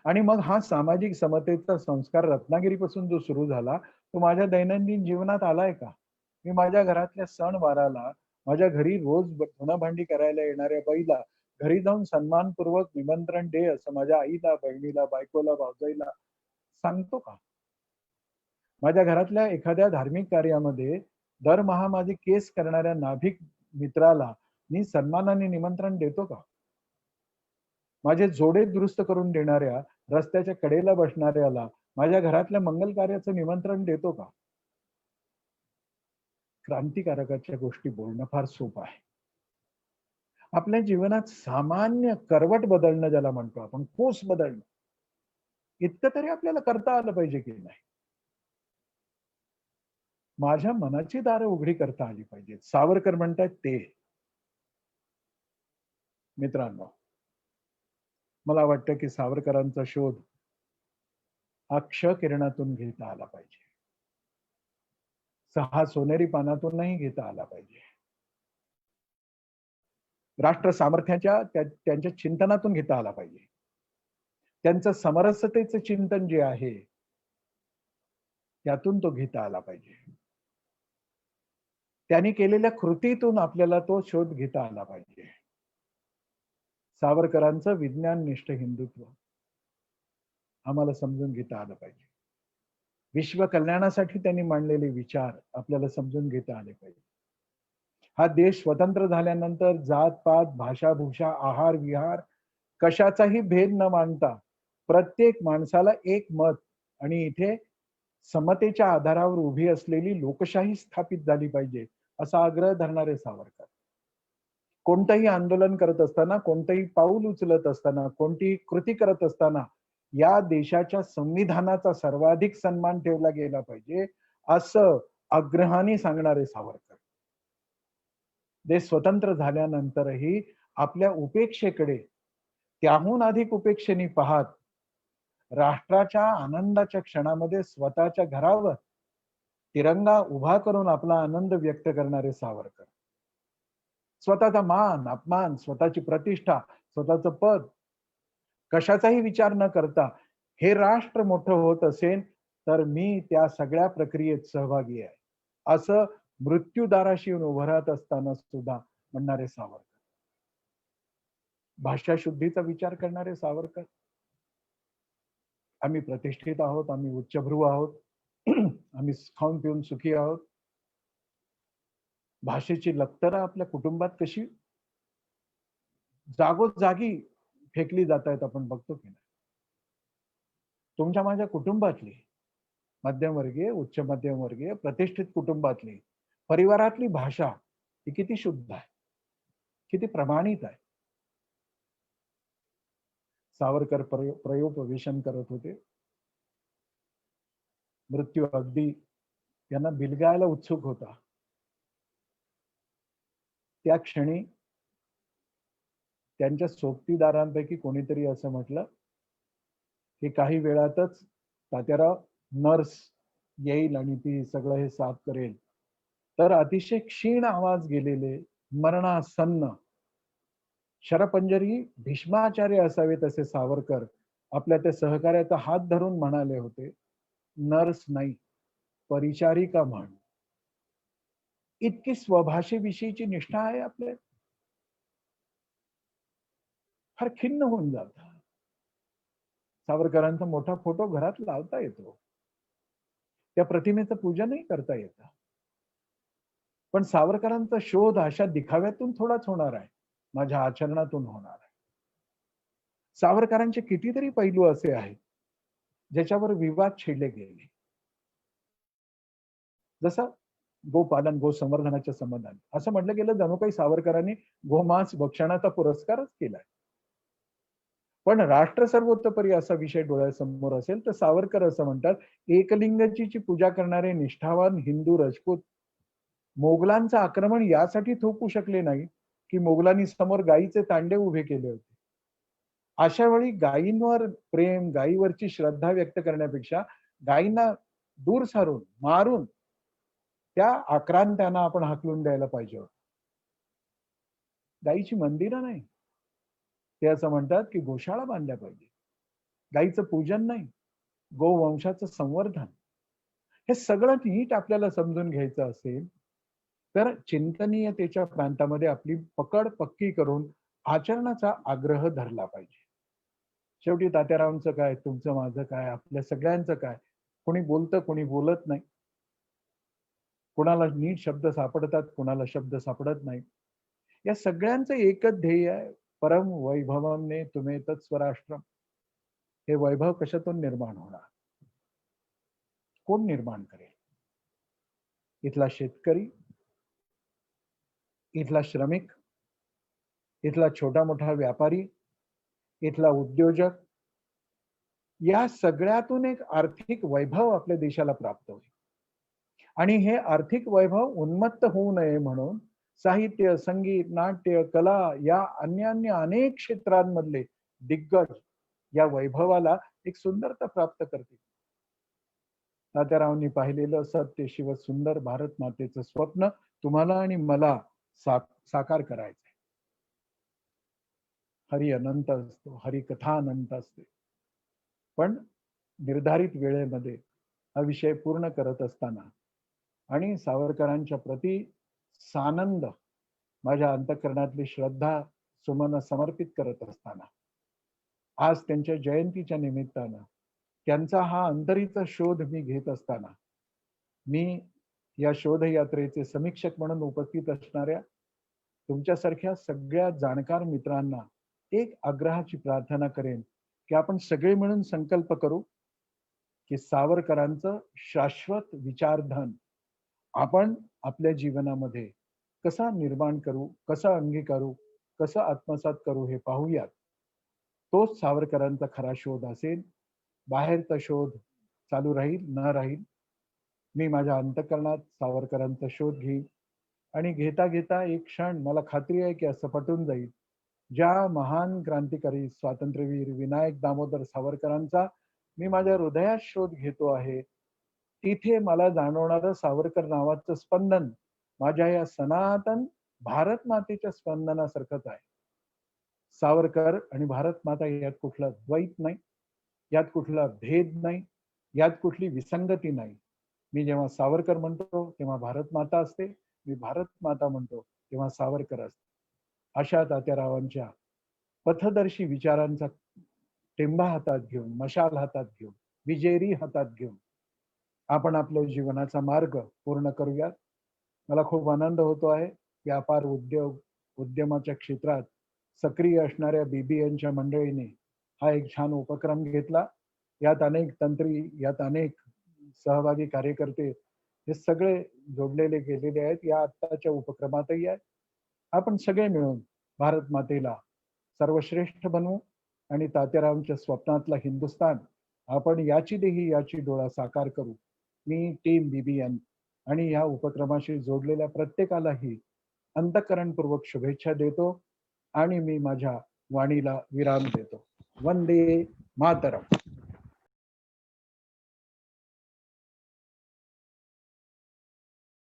आणि मग हा सामाजिक समतेचा संस्कार रत्नागिरीपासून जो सुरू झाला, तो माझ्या दैनंदिन जीवनात आलाय का? मी माझ्या घरातल्या सणवाराला, माझ्या घरी रोज धुणभांडी करायला येणाऱ्या बाईला घरी जाऊन सन्मानपूर्वक निमंत्रण दे, असं माझ्या आईला, बहिणीला, बायकोला, भावजाईला सांगतो का? माझ्या घरातल्या एखाद्या धार्मिक कार्यामध्ये दरमहा माझे केस करणाऱ्या नाभिक मित्राला मी सन्मानाने निमंत्रण देतो का? माझे जोडे दुरुस्त करून देणाऱ्या, रस्त्याच्या कडेला बसणाऱ्याला माझ्या घरातल्या मंगल कार्याचं निमंत्रण देतो का? क्रांतिकारकाच्या गोष्टी बोलणं फार सोपं आहे. आपल्या जीवनात सामान्य करवट बदलणं ज्याला म्हणतो आपण, कोस बदलणं, इतकं तरी आपल्याला करता आलं पाहिजे की नाही? माझ्या मनाची दारं उघडी करता आली पाहिजेत. सावरकर म्हणतात ते. मित्रांनो, मला वाटतं की सावरकरांचा शोध हा क्ष किरणातून घेता आला पाहिजे. 6 सोनेरी पानातूनही घेता आला पाहिजे. राष्ट्र सामर्थ्याच्या त्यांच्या चिंतनातून घेता आला पाहिजे. त्यांचं समरसतेचं चिंतन जे आहे, त्यातून तो घेता आला पाहिजे. त्यांनी केलेल्या कृतीतून आपल्याला तो शोध घेता आला पाहिजे. सावरकरांचं विज्ञाननिष्ठ हिंदुत्व आम्हाला समजून घेता आलं पाहिजे. विश्व कल्याणासाठी त्यांनी मांडलेले विचार आपल्याला समजून घेता आले पाहिजे. हा देश स्वतंत्र झाल्यानंतर जात-पात, भाषा-भूषा, आहार-विहार कशाचाही भेद न मानता प्रत्येक माणसाला एक मत आणि इथे समतेच्या आधारावर उभी असलेली लोकशाही स्थापित झाली पाहिजे, असा आग्रह धरणारे सावरकर. कोणतंही आंदोलन करत असताना, कोणतंही पाऊल उचलत असताना, कोणतीही कृती करत असताना या देशाच्या संविधानाचा सर्वाधिक सन्मान ठेवला गेला पाहिजे, असं आग्रहाने सांगणारे सावरकर. देश स्वतंत्र झाल्यानंतरही आपल्या उपेक्षेकडे त्याहून अधिक उपेक्षेने पाहत राष्ट्राच्या आनंदाच्या क्षणामध्ये स्वतःच्या घरावर तिरंगा उभा करून आपला आनंद व्यक्त करणारे सावरकर. स्वतःचा मान, अपमान, स्वतःची प्रतिष्ठा, स्वतःचं पद कशाचाही विचार न करता हे राष्ट्र मोठं होत असेल तर मी त्या सगळ्या प्रक्रियेत सहभागी आहे, असं मृत्यूदाराशी येऊन उभं राहत असताना सुद्धा म्हणणारे सावरकर. भाषा शुद्धीचा विचार करणारे सावरकर. आम्ही प्रतिष्ठित आहोत, आम्ही उच्चभ्रू आहोत, आम्ही खाऊन पिऊन सुखी आहोत. भाषेची लक्तरं आपल्या कुटुंबात कशी जागोजागी फेकली जात आहेत आपण बघतो की नाही? तुमच्या माझ्या कुटुंबातली मध्यमवर्गीय, उच्च मध्यमवर्गीय, प्रतिष्ठित कुटुंबातली, परिवारातली भाषा ही किती शुद्ध आहे, किती प्रमाणित आहे. सावरकर प्रयोपवेशन करत होते. मृत्यू अगदी त्यांना बिलगायला उत्सुक होता. त्या क्षणी त्यांच्या सोबतीदारांपैकी कोणीतरी असं म्हटलं, की काही वेळातच तात्याराव नर्स येईल आणि ती सगळं हे साफ करेल. तर अतिशय क्षीण आवाज गेलेले, मरणासन्न, शरपंजरी भीष्माचार्य असावेत असे सावरकर आपल्या त्या सहकार्याचा हात धरून म्हणाले होते, नर्स नाही, परिचारिका म्हण. इतकी स्वभाषेविषयीची निष्ठा आहे आपल्या. फार खिन्न होऊन जात. सावरकरांचा मोठा फोटो घरात लावता येतो. त्या प्रतिमेचं पूजनही करता येतं. पण सावरकरांचा शोध अशा दिखाव्यातून थोडाच होणार आहे. माझ्या आचरणातून होणार आहे. सावरकरांचे कितीतरी पैलू असे आहेत, ज्याच्यावर विवाद छेडले गेले. जसं गोपालन, गोसंवर्धनाच्या संबंधाने. असं म्हटलं गेलं जणू काही सावरकरांनी गोमांस भक्षणाचा पुरस्कारच केलाय. पण राष्ट्र सर्वोत्तपरी असा विषय डोळ्यासमोर असेल तर सावरकर असं म्हणतात, एकलिंगची पूजा करणारे निष्ठावान हिंदू राजपूत मोगलांचं आक्रमण यासाठी थोपू शकले नाही, की मोगलांनी समोर गायीचे तांडे उभे केले होते. अशा वेळी गायींवर प्रेम, गायीवरची श्रद्धा व्यक्त करण्यापेक्षा गायींना दूर सारून, मारून त्या आक्रांतांना आपण हाकलून द्यायला पाहिजे होतं. गायीची मंदिरं नाही. ते असं म्हणतात, की गोशाळा बांधल्या पाहिजे. गायीचं पूजन नाही, गोवंशाचं संवर्धन. हे सगळं नीट आपल्याला समजून घ्यायचं असेल, तर चिंतनीयतेच्या प्रांतामध्ये आपली पकड पक्की करून आचरणाचा आग्रह धरला पाहिजे. शेवटी तात्यारावांचं काय, तुमचं माझं काय, आपल्या सगळ्यांचं काय? कोणी बोलतं, कोणी बोलत नाही. कोणाला नीट शब्द सापडतात, कोणाला शब्द सापडत नाही. या सगळ्यांचं एकच ध्येय आहे, परम वैभवने तुम्हें स्वराष्ट्रम. हे वैभव कशातून निर्माण होणार? कोण निर्माण करेल? इथला शेतकरी, इथला श्रमिक, इथला छोटा मोठा व्यापारी, इथला उद्योजक, या सगळ्यातून एक आर्थिक वैभव आपल्या देशाला प्राप्त होईल. आणि हे आर्थिक वैभव उन्मत्त होऊ नये म्हणून साहित्य, संगीत, नाट्य, कला या अन्य अनेक क्षेत्रांमधले दिग्गज या वैभवाला एक सुंदरता प्राप्त करतील. तात्यारावांनी पाहिलेलं सत्य शिव सुंदर भारत मातेचं स्वप्न तुम्हाला आणि मला साकार करायचंय. हरी अनंत असतो, हरी कथा अनंत असते. पण निर्धारित वेळेमध्ये हा विषय पूर्ण करत असताना आणि सावरकरांच्या प्रती सानंद माझ्या अंतःकरणातली श्रद्धा सुमन समर्पित करत असताना आज त्यांच्या जयंतीच्या निमित्तानं त्यांचा हा अंतरीचा शोध मी घेत असताना मी या शोधयात्रेचे समीक्षक म्हणून उपस्थित असणाऱ्या तुमच्यासारख्या सगळ्या जाणकार मित्रांना एक आग्रहाची प्रार्थना करेन की आपण सगळे मिळून संकल्प करू की सावरकरांचं शाश्वत विचारधन आपण आपल्या जीवनामध्ये कसा निर्माण करू, कसा अंगीकारू, कसं आत्मसात करू हे पाहूयात. तोच सावरकरांचा खरा शोध असेल. बाहेरचा शोध चालू राहील न राहील. मी माझ्या अंतःकरणात सावरकरांचा शोध घेईन आणि घेता घेता एक क्षण मला खात्री आहे की असं पटून जाईल, ज्या महान क्रांतिकारी स्वातंत्र्यवीर विनायक दामोदर सावरकरांचा मी माझ्या हृदयात शोध घेतो आहे, तिथे मला जाणवणारं सावरकर नावाचं स्पंदन माझ्या या सनातन भारत मातेच्या स्पंदनासारखंच आहे. सावरकर आणि भारत माता यात कुठला द्वैत नाही, यात कुठला भेद नाही, यात कुठली विसंगती नाही. मी जेव्हा सावरकर म्हणतो तेव्हा भारत माता असते, मी भारत माता म्हणतो तेव्हा सावरकर असते. अशा तात्यारावांच्या पथदर्शी विचारांचा टेंबा हातात घेऊन, मशाल हातात घेऊन, विजेरी हातात घेऊन आपण आपल्या जीवनाचा मार्ग पूर्ण करूयात. मला खूप आनंद होतो आहे. व्यापार, उद्योग, उद्यमाच्या क्षेत्रात सक्रिय असणाऱ्या बीबीएनच्या मंडळीने हा एक छान उपक्रम घेतला. यात अनेक तंत्री, यात अनेक सहभागी कार्यकर्ते हे सगळे जोडलेले गेलेले आहेत. या आत्ताच्या उपक्रमातही आहे. आपण सगळे मिळून भारत मातेला सर्वश्रेष्ठ बनवू आणि तात्यारावांच्या स्वप्नातला हिंदुस्थान आपण याची देही याची डोळा साकार करू. मी टीम बीबीएन आणि या उपक्रमाशी जोडलेल्या प्रत्येकालाही अंतःकरणपूर्वक शुभेच्छा देतो आणि मी माझ्या वाणीला विराम देतो. वंदे मातरम.